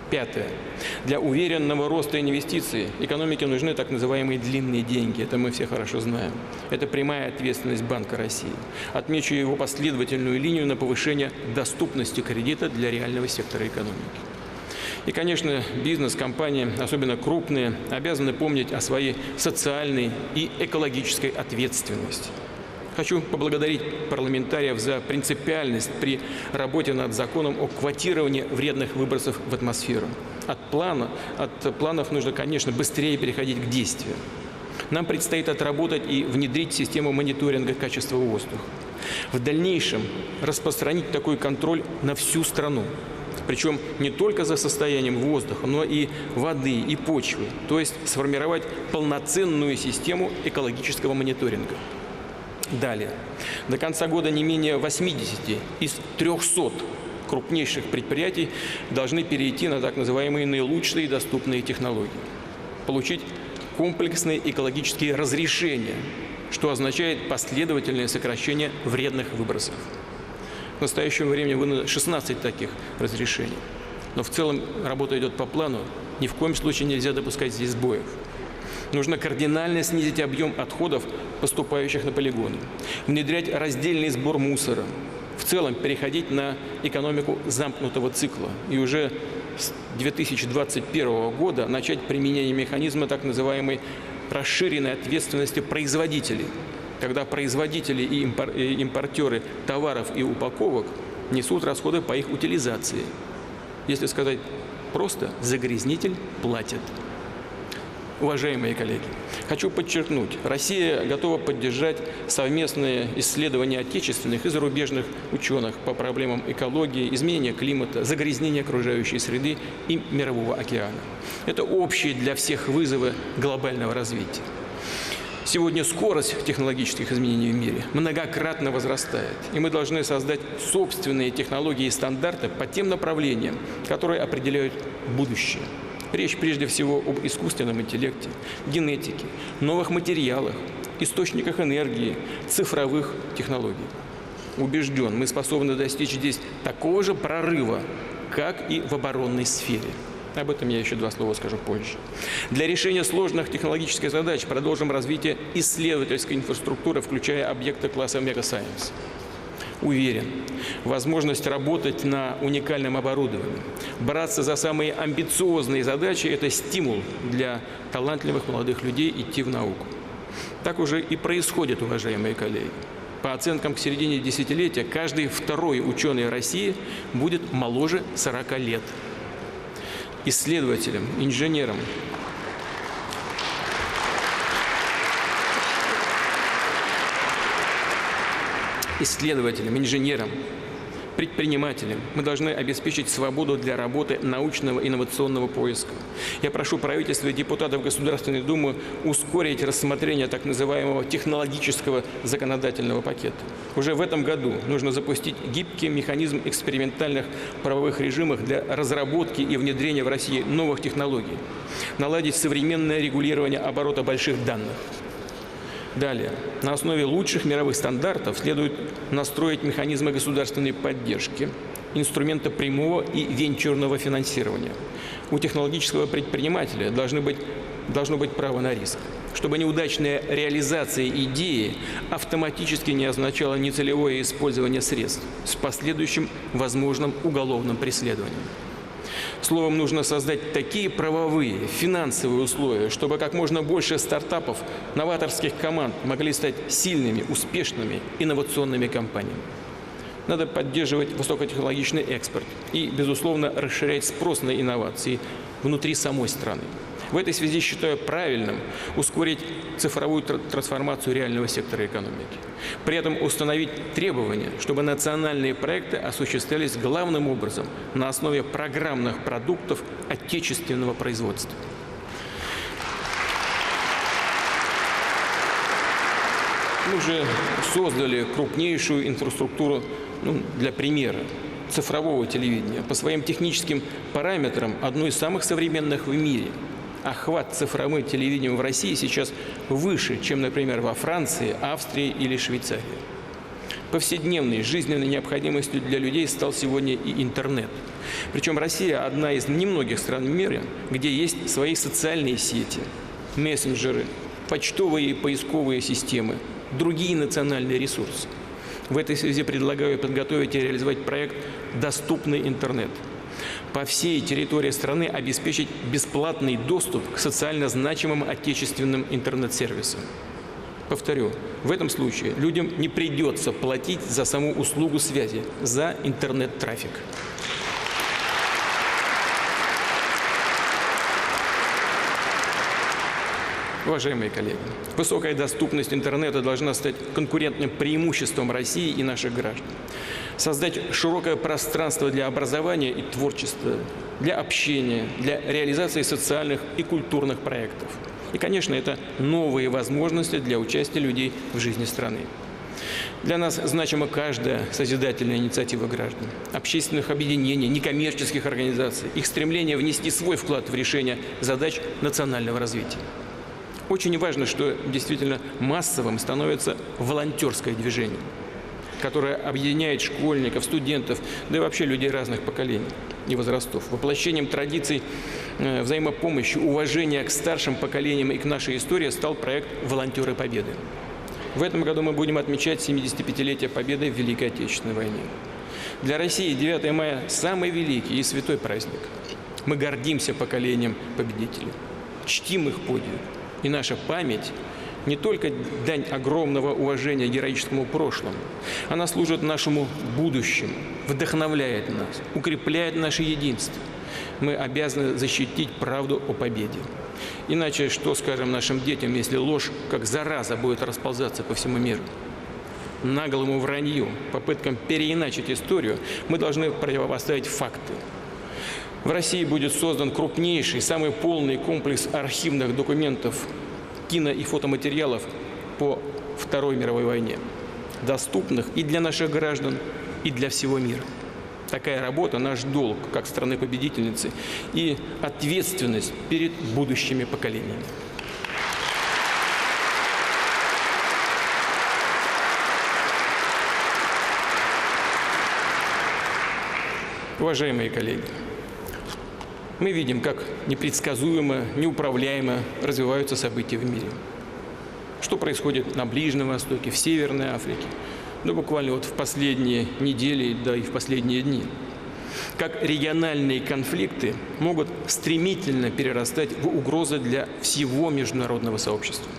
Пятое. Для уверенного роста инвестиций экономике нужны так называемые длинные деньги. Это мы все хорошо знаем. Это прямая ответственность Банка России. Отмечу его последовательную линию на повышение доступности кредита для реального сектора экономики. И, конечно, бизнес, компании, особенно крупные, обязаны помнить о своей социальной и экологической ответственности. Хочу поблагодарить парламентариев за принципиальность при работе над законом о квотировании вредных выбросов в атмосферу. От планов нужно, конечно, быстрее переходить к действию. Нам предстоит отработать и внедрить систему мониторинга качества воздуха. В дальнейшем распространить такой контроль на всю страну. Причем не только за состоянием воздуха, но и воды, и почвы. То есть сформировать полноценную систему экологического мониторинга. Далее. До конца года не менее 80 из 300 крупнейших предприятий должны перейти на так называемые наилучшие доступные технологии. Получить комплексные экологические разрешения, что означает последовательное сокращение вредных выбросов. В настоящее время выдано 16 таких разрешений. Но в целом работа идет по плану. Ни в коем случае нельзя допускать здесь сбоев. Нужно кардинально снизить объем отходов, поступающих на полигоны. Внедрять раздельный сбор мусора. В целом переходить на экономику замкнутого цикла. И уже с 2021 года начать применение механизма так называемой расширенной ответственности производителей, когда производители и импортеры товаров и упаковок несут расходы по их утилизации. Если сказать просто, загрязнитель платит. Уважаемые коллеги, хочу подчеркнуть, Россия готова поддержать совместные исследования отечественных и зарубежных ученых по проблемам экологии, изменения климата, загрязнения окружающей среды и мирового океана. Это общие для всех вызовы глобального развития. Сегодня скорость технологических изменений в мире многократно возрастает, и мы должны создать собственные технологии и стандарты по тем направлениям, которые определяют будущее. Речь прежде всего об искусственном интеллекте, генетике, новых материалах, источниках энергии, цифровых технологий. Убежден, мы способны достичь здесь такого же прорыва, как и в оборонной сфере. Об этом я еще два слова скажу позже. Для решения сложных технологических задач продолжим развитие исследовательской инфраструктуры, включая объекты класса Mega Science. Уверен, возможность работать на уникальном оборудовании, браться за самые амбициозные задачи – это стимул для талантливых молодых людей идти в науку. Так уже и происходит, уважаемые коллеги. По оценкам к середине десятилетия, каждый второй ученый России будет моложе 40 лет. Исследователям, инженерам, инженерам, предпринимателям. Мы должны обеспечить свободу для работы научного инновационного поиска. Я прошу правительство и депутатов Государственной Думы ускорить рассмотрение так называемого технологического законодательного пакета. Уже в этом году нужно запустить гибкий механизм экспериментальных правовых режимов для разработки и внедрения в России новых технологий, наладить современное регулирование оборота больших данных. Далее, на основе лучших мировых стандартов следует настроить механизмы государственной поддержки, инструмента прямого и венчурного финансирования. У технологического предпринимателя должно быть право на риск, чтобы неудачная реализация идеи автоматически не означала нецелевое использование средств с последующим возможным уголовным преследованием. Словом, нужно создать такие правовые, финансовые условия, чтобы как можно больше стартапов, новаторских команд могли стать сильными, успешными, инновационными компаниями. Надо поддерживать высокотехнологичный экспорт и, безусловно, расширять спрос на инновации внутри самой страны. В этой связи считаю правильным ускорить цифровую трансформацию реального сектора экономики. При этом установить требования, чтобы национальные проекты осуществлялись главным образом на основе программных продуктов отечественного производства. Мы уже создали крупнейшую инфраструктуру, для примера, цифрового телевидения. По своим техническим параметрам одно из самых современных в мире. Охват цифровым телевидением в России сейчас выше, чем, например, во Франции, Австрии или Швейцарии. Повседневной жизненной необходимостью для людей стал сегодня и интернет. Причем Россия – одна из немногих стран мира, где есть свои социальные сети, мессенджеры, почтовые и поисковые системы, другие национальные ресурсы. В этой связи предлагаю подготовить и реализовать проект «Доступный интернет». По всей территории страны обеспечить бесплатный доступ к социально значимым отечественным интернет-сервисам. Повторю, в этом случае людям не придется платить за саму услугу связи, за интернет-трафик. Уважаемые коллеги, высокая доступность интернета должна стать конкурентным преимуществом России и наших граждан. Создать широкое пространство для образования и творчества, для общения, для реализации социальных и культурных проектов. И, конечно, это новые возможности для участия людей в жизни страны. Для нас значима каждая созидательная инициатива граждан, общественных объединений, некоммерческих организаций, их стремление внести свой вклад в решение задач национального развития. Очень важно, что действительно массовым становится волонтерское движение, которое объединяет школьников, студентов, да и вообще людей разных поколений и возрастов. Воплощением традиций взаимопомощи, уважения к старшим поколениям и к нашей истории стал проект «Волонтеры Победы». В этом году мы будем отмечать 75-летие Победы в Великой Отечественной войне. Для России 9 мая – самый великий и святой праздник. Мы гордимся поколением победителей, чтим их подвиг. И наша память не только дань огромного уважения героическому прошлому, она служит нашему будущему, вдохновляет нас, укрепляет наше единство. Мы обязаны защитить правду о победе. Иначе что скажем нашим детям, если ложь как зараза будет расползаться по всему миру? Наглому вранью, попыткам переиначить историю мы должны противопоставить факты. В России будет создан крупнейший, самый полный комплекс архивных документов, кино- и фотоматериалов по Второй мировой войне, доступных и для наших граждан, и для всего мира. Такая работа – наш долг, как страны-победительницы, и ответственность перед будущими поколениями. Уважаемые коллеги, мы видим, как непредсказуемо, неуправляемо развиваются события в мире. Что происходит на Ближнем Востоке, в Северной Африке, буквально в последние недели, да и в последние дни. Как региональные конфликты могут стремительно перерастать в угрозы для всего международного сообщества.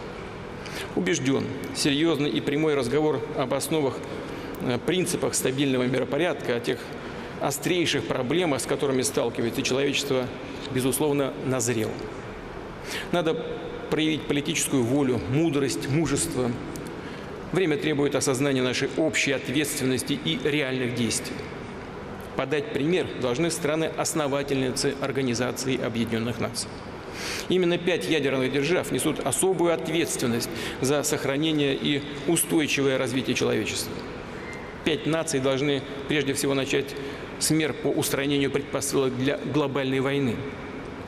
Убежден, серьезный и прямой разговор об основах, принципах стабильного миропорядка, о тех острейших проблемах, с которыми сталкивается человечество, безусловно, назрел. Надо проявить политическую волю, мудрость, мужество. Время требует осознания нашей общей ответственности и реальных действий. Подать пример должны страны-основательницы Организации Объединенных Наций. Именно 5 ядерных держав несут особую ответственность за сохранение и устойчивое развитие человечества. 5 наций должны прежде всего начать с мер по устранению предпосылок для глобальной войны,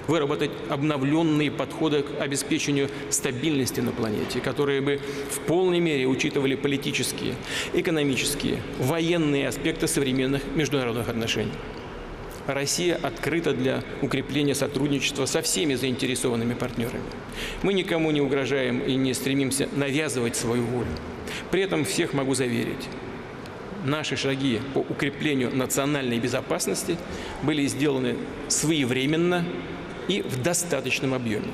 выработать обновленные подходы к обеспечению стабильности на планете, которые бы в полной мере учитывали политические, экономические, военные аспекты современных международных отношений. Россия открыта для укрепления сотрудничества со всеми заинтересованными партнерами. Мы никому не угрожаем и не стремимся навязывать свою волю. При этом всех могу заверить, наши шаги по укреплению национальной безопасности были сделаны своевременно и в достаточном объеме.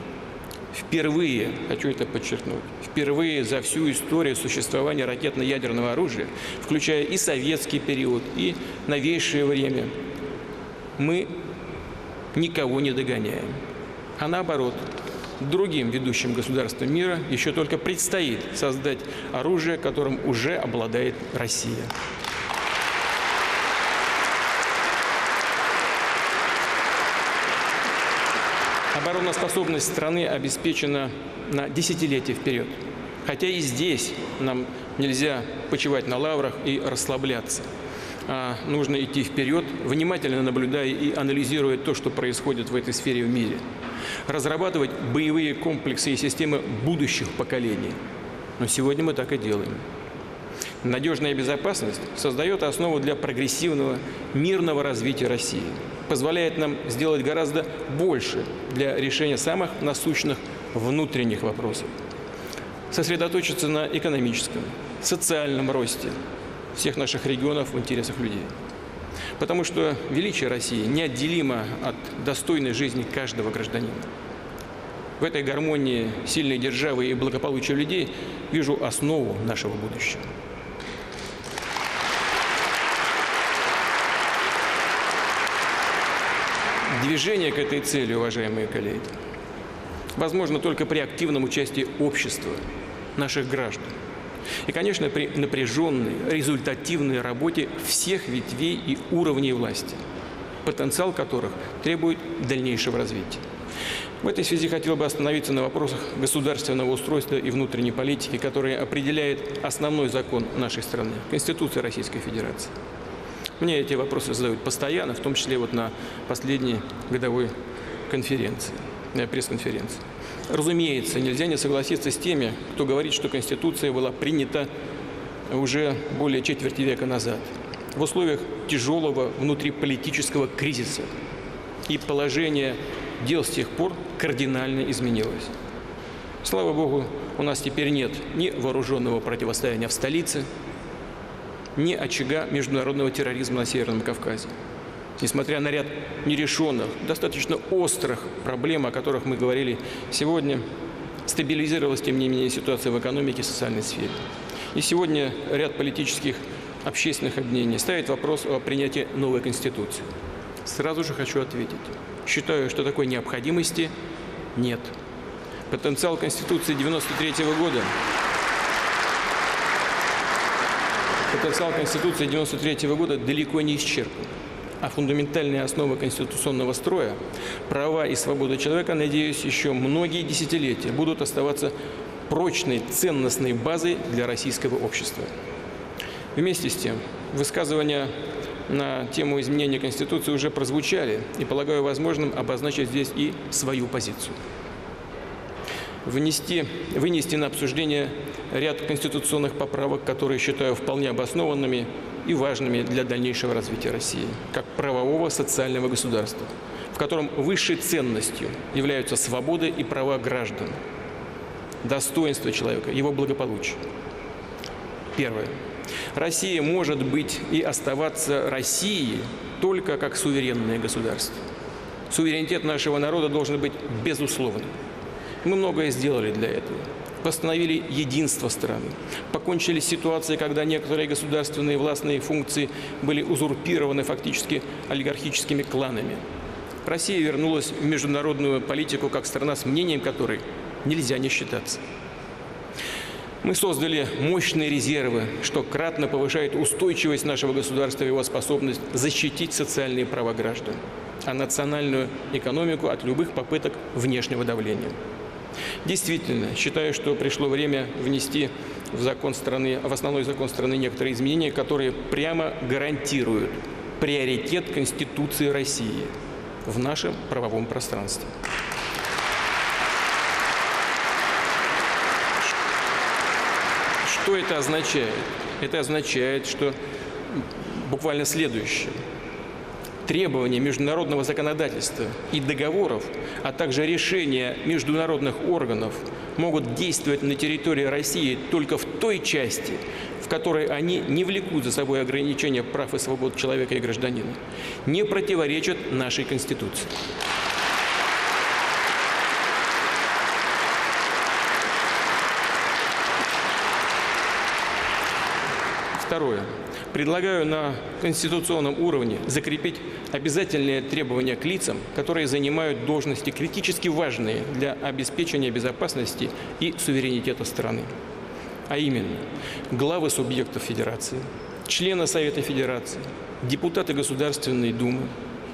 Впервые, хочу это подчеркнуть, впервые за всю историю существования ракетно-ядерного оружия, включая и советский период, и новейшее время, мы никого не догоняем. А наоборот, другим ведущим государствам мира еще только предстоит создать оружие, которым уже обладает Россия. Обороноспособность страны обеспечена на десятилетия вперед. Хотя и здесь нам нельзя почивать на лаврах и расслабляться. А нужно идти вперед, внимательно наблюдая и анализируя то, что происходит в этой сфере в мире. Разрабатывать боевые комплексы и системы будущих поколений. Но сегодня мы так и делаем. Надежная безопасность создает основу для прогрессивного, мирного развития России. Позволяет нам сделать гораздо больше для решения самых насущных внутренних вопросов. Сосредоточиться на экономическом, социальном росте всех наших регионов в интересах людей. Потому что величие России неотделимо от достойной жизни каждого гражданина. В этой гармонии сильной державы и благополучия людей вижу основу нашего будущего. Движение к этой цели, уважаемые коллеги, возможно только при активном участии общества, наших граждан. И, конечно, при напряженной, результативной работе всех ветвей и уровней власти, потенциал которых требует дальнейшего развития. В этой связи хотел бы остановиться на вопросах государственного устройства и внутренней политики, которые определяет основной закон нашей страны – Конституция Российской Федерации. Мне эти вопросы задают постоянно, в том числе вот на последней годовой конференции, пресс-конференции. Разумеется, нельзя не согласиться с теми, кто говорит, что Конституция была принята уже более четверти века назад, в условиях тяжелого внутриполитического кризиса. И положение дел с тех пор кардинально изменилось. Слава Богу, у нас теперь нет ни вооруженного противостояния в столице, ни очага международного терроризма на Северном Кавказе. Несмотря на ряд нерешенных, достаточно острых проблем, о которых мы говорили сегодня, стабилизировалась, тем не менее, ситуация в экономике и социальной сфере. И сегодня ряд политических, общественных объединений ставит вопрос о принятии новой Конституции. Сразу же хочу ответить. Считаю, что такой необходимости нет. Потенциал Конституции 1993 года далеко не исчерпан. А фундаментальные основы конституционного строя, права и свободы человека, надеюсь, еще многие десятилетия будут оставаться прочной ценностной базой для российского общества. Вместе с тем, высказывания на тему изменения Конституции уже прозвучали, и полагаю возможным обозначить здесь и свою позицию. Вынести на обсуждение ряд конституционных поправок, которые считаю вполне обоснованными и важными для дальнейшего развития России, как правового социального государства, в котором высшей ценностью являются свободы и права граждан, достоинство человека, его благополучие. Первое. Россия может быть и оставаться Россией только как суверенное государство. Суверенитет нашего народа должен быть безусловным. Мы многое сделали для этого. Восстановили единство страны, покончили с ситуацией, когда некоторые государственные властные функции были узурпированы фактически олигархическими кланами. Россия вернулась в международную политику как страна, с мнением которой нельзя не считаться. Мы создали мощные резервы, что кратно повышает устойчивость нашего государства и его способность защитить социальные права граждан, а национальную экономику от любых попыток внешнего давления. Действительно, считаю, что пришло время внести в основной закон страны некоторые изменения, которые прямо гарантируют приоритет Конституции России в нашем правовом пространстве. Что это означает? Это означает, что буквально следующее. Требования международного законодательства и договоров, а также решения международных органов могут действовать на территории России только в той части, в которой они не влекут за собой ограничения прав и свобод человека и гражданина, не противоречат нашей Конституции. Второе. Предлагаю на конституционном уровне закрепить обязательные требования к лицам, которые занимают должности критически важные для обеспечения безопасности и суверенитета страны. А именно, главы субъектов Федерации, члены Совета Федерации, депутаты Государственной Думы,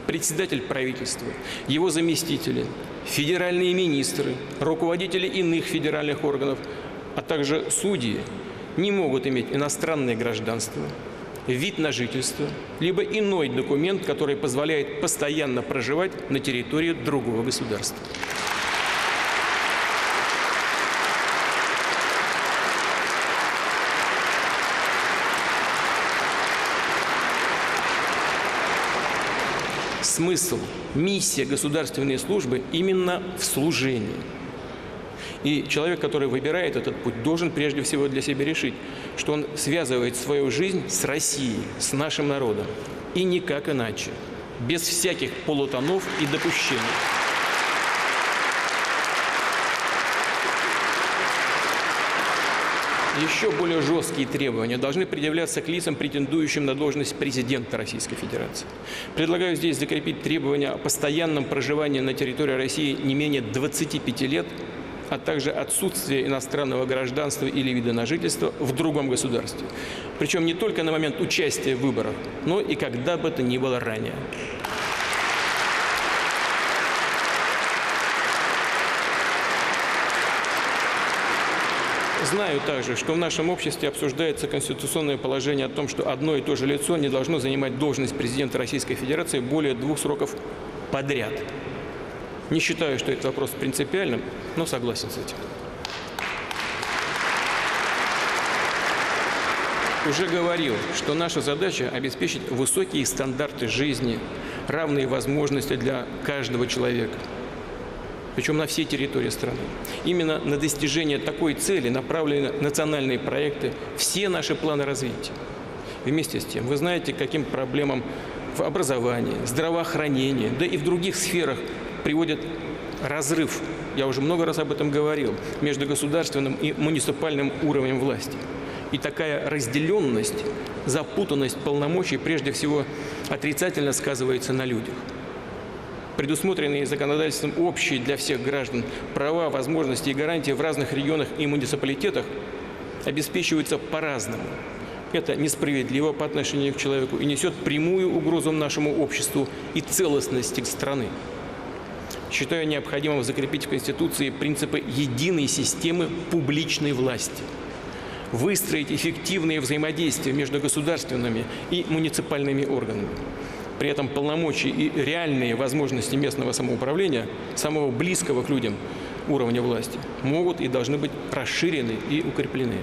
председатель правительства, его заместители, федеральные министры, руководители иных федеральных органов, а также судьи не могут иметь иностранное гражданство, вид на жительство, либо иной документ, который позволяет постоянно проживать на территории другого государства. Смысл, миссия государственной службы именно в служении. И человек, который выбирает этот путь, должен прежде всего для себя решить, что он связывает свою жизнь с Россией, с нашим народом. И никак иначе, без всяких полутонов и допущений. Еще более жесткие требования должны предъявляться к лицам, претендующим на должность президента Российской Федерации. Предлагаю здесь закрепить требования о постоянном проживании на территории России не менее 25 лет, а также отсутствие иностранного гражданства или вида на жительство в другом государстве. Причем не только на момент участия в выборах, но и когда бы то ни было ранее. Знаю также, что в нашем обществе обсуждается конституционное положение о том, что одно и то же лицо не должно занимать должность президента Российской Федерации более 2 сроков подряд. Не считаю, что этот вопрос принципиальным, но согласен с этим. Уже говорил, что наша задача – обеспечить высокие стандарты жизни, равные возможности для каждого человека, причем на всей территории страны. Именно на достижение такой цели направлены национальные проекты, все наши планы развития. Вместе с тем, вы знаете, к каким проблемам в образовании, здравоохранении, да и в других сферах приводит разрыв, я уже много раз об этом говорил, между государственным и муниципальным уровнем власти. И такая разделенность, запутанность полномочий прежде всего отрицательно сказывается на людях. Предусмотренные законодательством общие для всех граждан права, возможности и гарантии в разных регионах и муниципалитетах обеспечиваются по-разному. Это несправедливо по отношению к человеку и несет прямую угрозу нашему обществу и целостности страны. Считаю необходимым закрепить в Конституции принципы единой системы публичной власти, выстроить эффективные взаимодействия между государственными и муниципальными органами. При этом полномочия и реальные возможности местного самоуправления, самого близкого к людям уровня власти, могут и должны быть расширены и укреплены.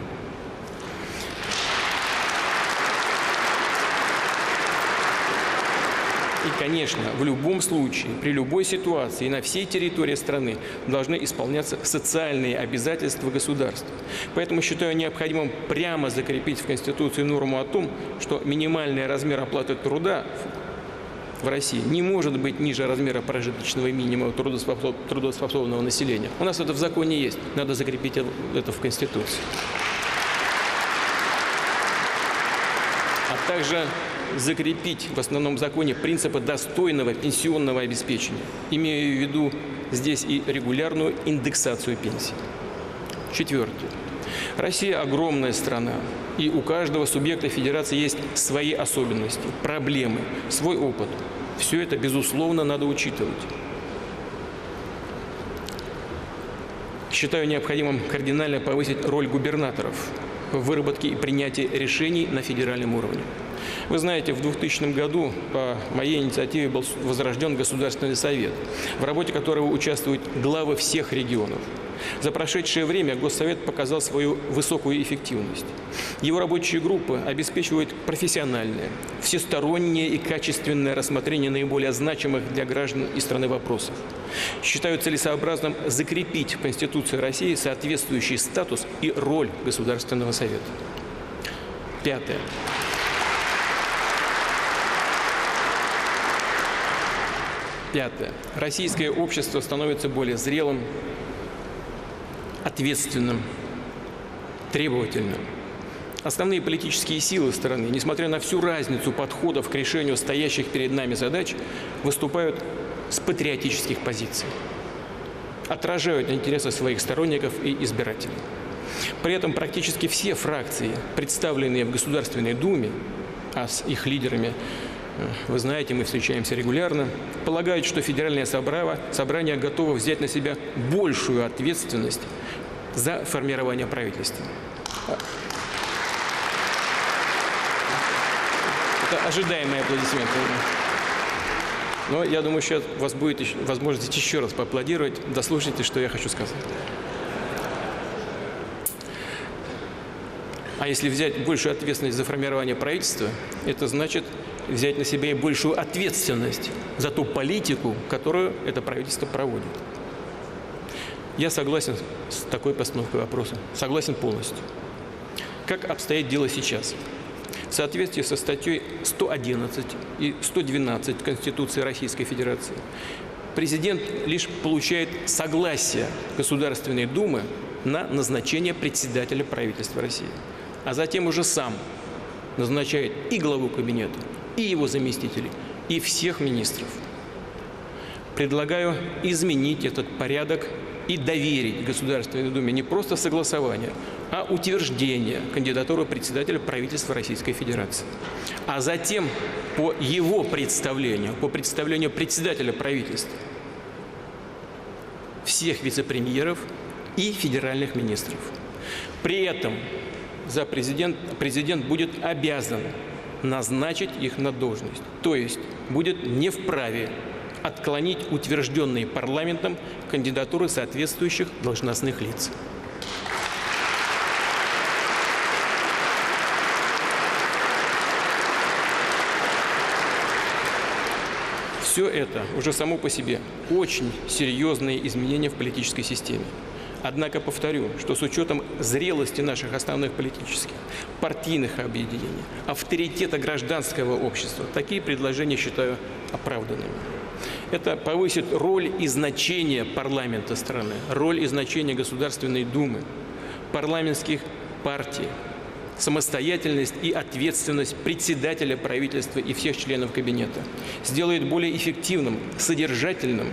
И, конечно, в любом случае, при любой ситуации и на всей территории страны должны исполняться социальные обязательства государства. Поэтому считаю необходимым прямо закрепить в Конституции норму о том, что минимальный размер оплаты труда в России не может быть ниже размера прожиточного минимума трудоспособного населения. У нас это в законе есть, надо закрепить это в Конституции. А также закрепить в основном законе принципы достойного пенсионного обеспечения. Имею в виду здесь и регулярную индексацию пенсий. Четвертое. Россия огромная страна, и у каждого субъекта федерации есть свои особенности, проблемы, свой опыт. Все это, безусловно, надо учитывать. Считаю необходимым кардинально повысить роль губернаторов в выработке и принятии решений на федеральном уровне. Вы знаете, в 2000 году по моей инициативе был возрожден Государственный совет, в работе которого участвуют главы всех регионов. За прошедшее время Госсовет показал свою высокую эффективность. Его рабочие группы обеспечивают профессиональное, всестороннее и качественное рассмотрение наиболее значимых для граждан и страны вопросов. Считаю целесообразным закрепить в Конституции России соответствующий статус и роль Государственного совета. Пятое. Российское общество становится более зрелым, ответственным, требовательным. Основные политические силы страны, несмотря на всю разницу подходов к решению стоящих перед нами задач, выступают с патриотических позиций, отражают интересы своих сторонников и избирателей. При этом практически все фракции, представленные в Государственной Думе, а с их лидерами, вы знаете, мы встречаемся регулярно, полагают, что Федеральное собрание готово взять на себя большую ответственность за формирование правительства. Это ожидаемые аплодисменты. Но я думаю, сейчас у вас будет возможность еще раз поаплодировать. Дослушайте, что я хочу сказать. А если взять большую ответственность за формирование правительства, это значит взять на себя и большую ответственность за ту политику, которую это правительство проводит. Я согласен с такой постановкой вопроса. Согласен полностью. Как обстоит дело сейчас? В соответствии со статьей 111 и 112 Конституции Российской Федерации президент лишь получает согласие Государственной Думы на назначение председателя правительства России, а затем уже сам назначает и главу кабинета, и его заместителей, и всех министров. Предлагаю изменить этот порядок и доверить Государственной Думе не просто согласование, а утверждение кандидатуры председателя правительства Российской Федерации. А затем по его представлению, по представлению председателя правительства, всех вице-премьеров и федеральных министров. При этом президент будет обязан назначить их на должность, то есть будет не вправе отклонить утвержденные парламентом кандидатуры соответствующих должностных лиц. Все это уже само по себе очень серьезные изменения в политической системе. Однако повторю, что с учетом зрелости наших основных политических, партийных объединений, авторитета гражданского общества, такие предложения считаю оправданными. Это повысит роль и значение парламента страны, роль и значение Государственной Думы, парламентских партий, самостоятельность и ответственность председателя правительства и всех членов кабинета, сделает более эффективным, содержательным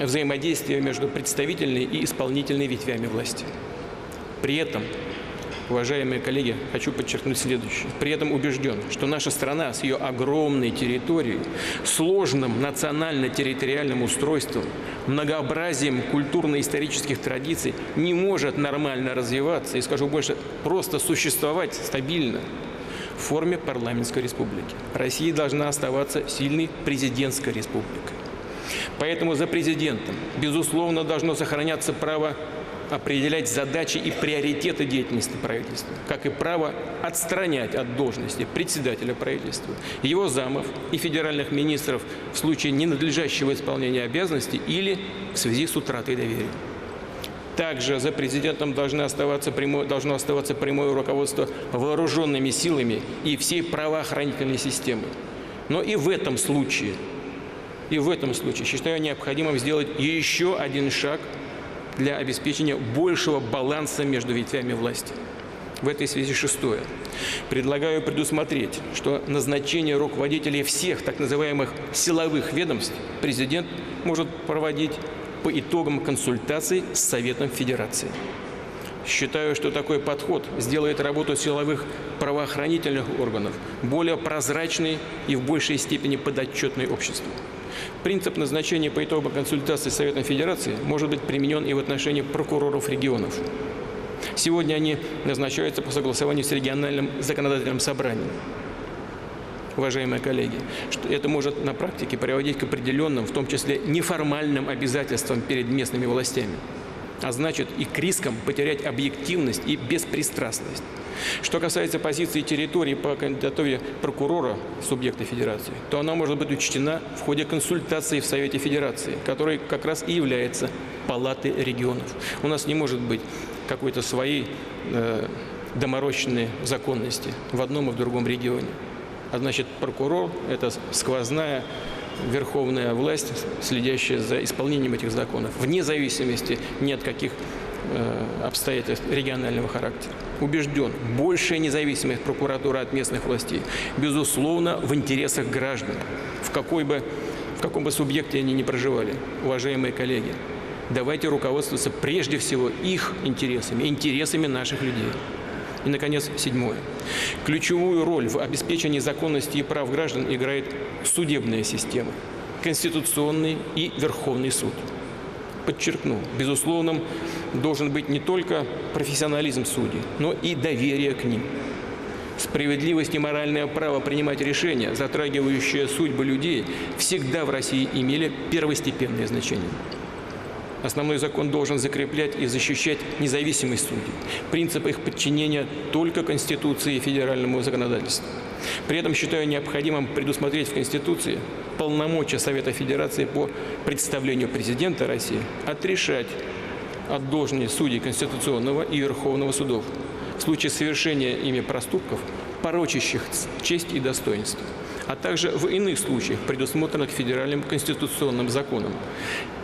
взаимодействие между представительной и исполнительной ветвями власти. При этом, уважаемые коллеги, хочу подчеркнуть следующее. При этом убежден, что наша страна с ее огромной территорией, сложным национально-территориальным устройством, многообразием культурно-исторических традиций не может нормально развиваться и, скажу больше, просто существовать стабильно в форме парламентской республики. Россия должна оставаться сильной президентской республикой. Поэтому за президентом, безусловно, должно сохраняться право определять задачи и приоритеты деятельности правительства, как и право отстранять от должности председателя правительства, его замов и федеральных министров в случае ненадлежащего исполнения обязанностей или в связи с утратой доверия. Также за президентом должно оставаться прямое руководство вооруженными силами и всей правоохранительной системой. Но и в этом случае считаю необходимым сделать еще один шаг для обеспечения большего баланса между ветвями власти. В этой связи шестое. Предлагаю предусмотреть, что назначение руководителей всех так называемых силовых ведомств президент может проводить по итогам консультаций с Советом Федерации. Считаю, что такой подход сделает работу силовых правоохранительных органов более прозрачной и в большей степени подотчетной обществу. Принцип назначения по итогам консультаций с Советом Федерации может быть применен и в отношении прокуроров регионов. Сегодня они назначаются по согласованию с региональным законодательным собранием. Уважаемые коллеги, что это может на практике приводить к определенным, в том числе неформальным обязательствам перед местными властями, а значит и к рискам потерять объективность и беспристрастность. Что касается позиции территории по кандидатуре прокурора субъекта Федерации, то она может быть учтена в ходе консультаций в Совете Федерации, который как раз и является палатой регионов. У нас не может быть какой-то своей доморощенной законности в одном и в другом регионе. А значит, прокурор – это сквозная верховная власть, следящая за исполнением этих законов, вне зависимости ни от каких обстоятельств регионального характера. Убежден, большая независимость прокуратуры от местных властей, безусловно, в интересах граждан, в каком бы субъекте они ни проживали. Уважаемые коллеги, давайте руководствоваться прежде всего их интересами, интересами наших людей. И, наконец, седьмое. Ключевую роль в обеспечении законности и прав граждан играет судебная система, Конституционный и Верховный суд. Подчеркну, безусловным должен быть не только профессионализм судей, но и доверие к ним. Справедливость и моральное право принимать решения, затрагивающие судьбы людей, всегда в России имели первостепенное значение. Основной закон должен закреплять и защищать независимость судей, принцип их подчинения только Конституции и федеральному законодательству. При этом считаю необходимым предусмотреть в Конституции полномочия Совета Федерации по представлению президента России отрешать от должности судей Конституционного и Верховного судов в случае совершения ими проступков, порочащих честь и достоинство, а также в иных случаях, предусмотренных федеральным конституционным законом,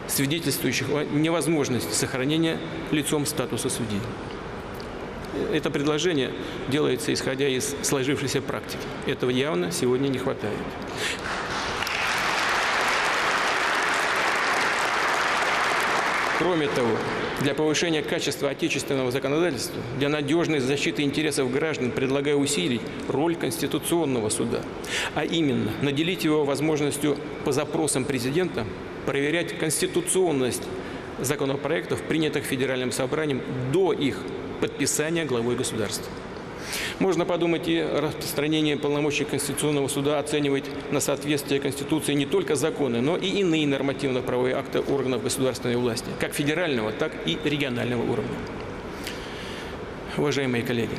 свидетельствующих о невозможности сохранения лицом статуса судьи. Это предложение делается, исходя из сложившейся практики. Этого явно сегодня не хватает. Кроме того, для повышения качества отечественного законодательства, для надежной защиты интересов граждан предлагаю усилить роль Конституционного суда, а именно наделить его возможностью по запросам президента проверять конституционность законопроектов, принятых Федеральным собранием до их подписания главой государства. Можно подумать и о распространении полномочий Конституционного суда оценивать на соответствие Конституции не только законы, но и иные нормативно-правовые акты органов государственной власти, как федерального, так и регионального уровня. Уважаемые коллеги,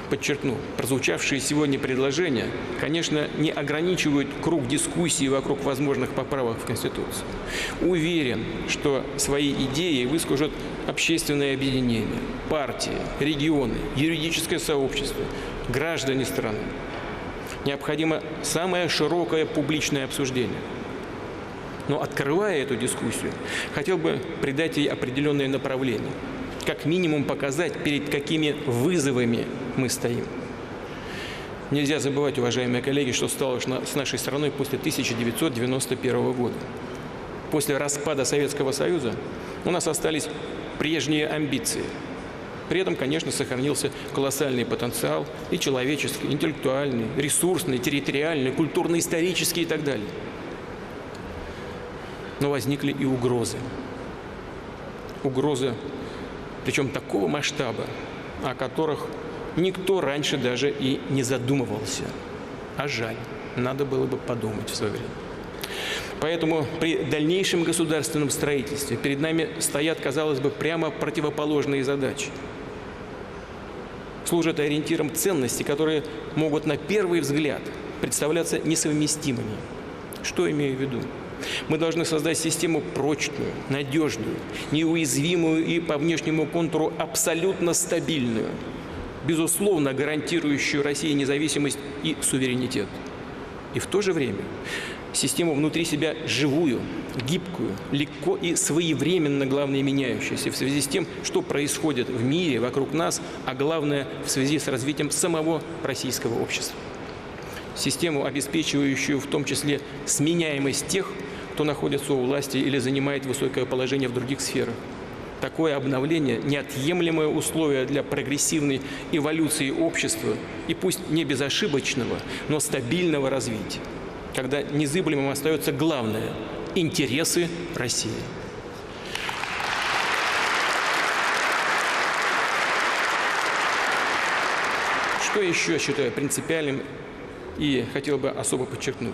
подчеркну, прозвучавшие сегодня предложения, конечно, не ограничивают круг дискуссий вокруг возможных поправок в Конституцию. Уверен, что свои идеи выскажут общественные объединения, партии, регионы, юридическое сообщество, граждане страны. Необходимо самое широкое публичное обсуждение. Но открывая эту дискуссию, хотел бы придать ей определенное направление. Как минимум показать, перед какими вызовами мы стоим. Нельзя забывать, уважаемые коллеги, что стало с нашей страной после 1991 года. После распада Советского Союза у нас остались прежние амбиции. При этом, конечно, сохранился колоссальный потенциал и человеческий, интеллектуальный, ресурсный, территориальный, культурно-исторический и так далее. Но возникли и угрозы. Угрозы, причем такого масштаба, о которых никто раньше даже и не задумывался. А жаль, надо было бы подумать в свое время. Поэтому при дальнейшем государственном строительстве перед нами стоят, казалось бы, прямо противоположные задачи. Служат ориентиром ценности, которые могут на первый взгляд представляться несовместимыми. Что имею в виду? Мы должны создать систему прочную, надежную, неуязвимую и по внешнему контуру абсолютно стабильную, безусловно гарантирующую России независимость и суверенитет. И в то же время систему внутри себя живую, гибкую, легко и своевременно, главное, меняющуюся в связи с тем, что происходит в мире, вокруг нас, а главное, в связи с развитием самого российского общества. Систему, обеспечивающую в том числе сменяемость тех, кто находится у власти или занимает высокое положение в других сферах. Такое обновление – неотъемлемое условие для прогрессивной эволюции общества и пусть не безошибочного, но стабильного развития, когда незыблемым остается главное – интересы России. Что еще считаю принципиальным и хотел бы особо подчеркнуть?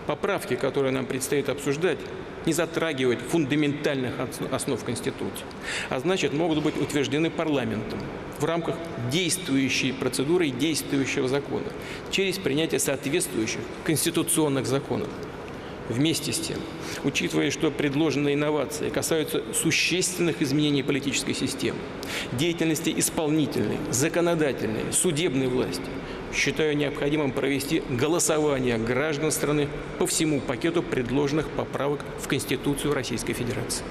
Поправки, которые нам предстоит обсуждать, не затрагивают фундаментальных основ Конституции, а значит, могут быть утверждены парламентом в рамках действующей процедуры и действующего закона через принятие соответствующих конституционных законов. Вместе с тем, учитывая, что предложенные инновации касаются существенных изменений политической системы, деятельности исполнительной, законодательной, судебной власти, считаю необходимым провести голосование граждан страны по всему пакету предложенных поправок в Конституцию Российской Федерации.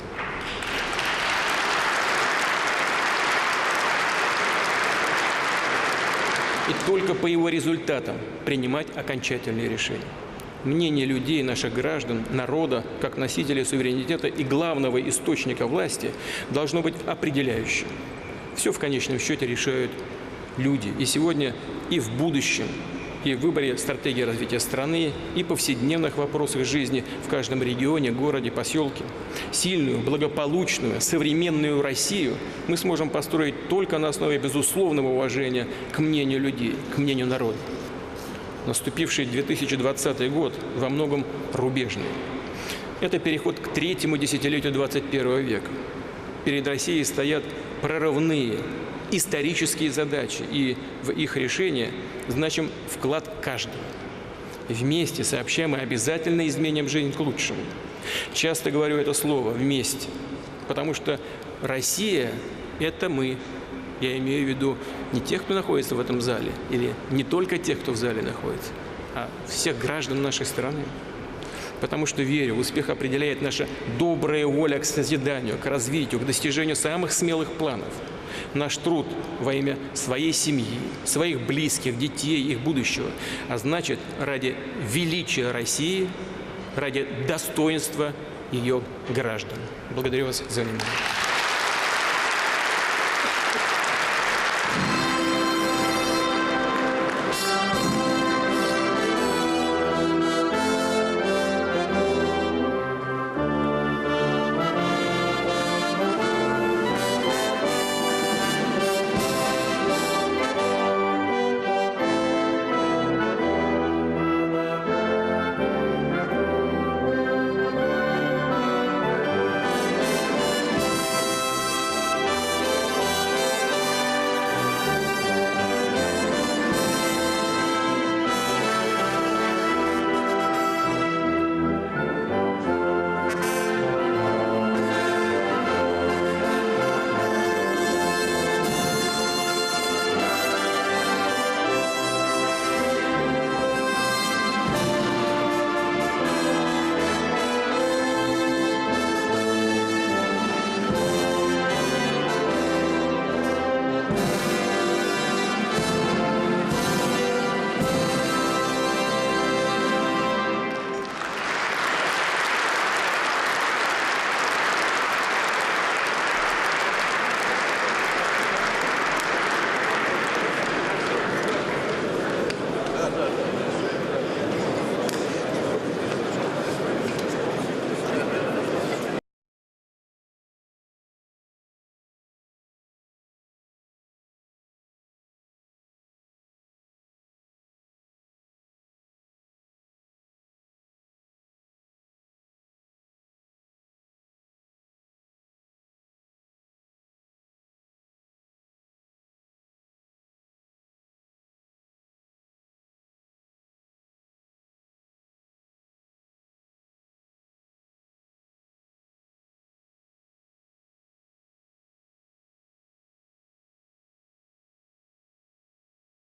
И только по его результатам принимать окончательные решения. Мнение людей, наших граждан, народа, как носителей суверенитета и главного источника власти, должно быть определяющим. Все в конечном счете решают люди. И сегодня, и в будущем, и в выборе стратегии развития страны, и повседневных вопросах жизни в каждом регионе, городе, поселке. Сильную, благополучную, современную Россию мы сможем построить только на основе безусловного уважения к мнению людей, к мнению народа. Наступивший 2020 год во многом рубежный. Это переход к третьему десятилетию 21 века. Перед Россией стоят прорывные исторические задачи, и в их решение значим вклад каждого. Вместе сообща мы обязательно изменим жизнь к лучшему. Часто говорю это слово «вместе», потому что Россия – это мы. Я имею в виду не тех, кто находится в этом зале, или не только тех, кто в зале находится, а всех граждан нашей страны. Потому что, верю, успех определяет наша добрая воля к созиданию, к развитию, к достижению самых смелых планов. Наш труд во имя своей семьи, своих близких, детей, их будущего, а значит, ради величия России, ради достоинства ее граждан. Благодарю вас за внимание.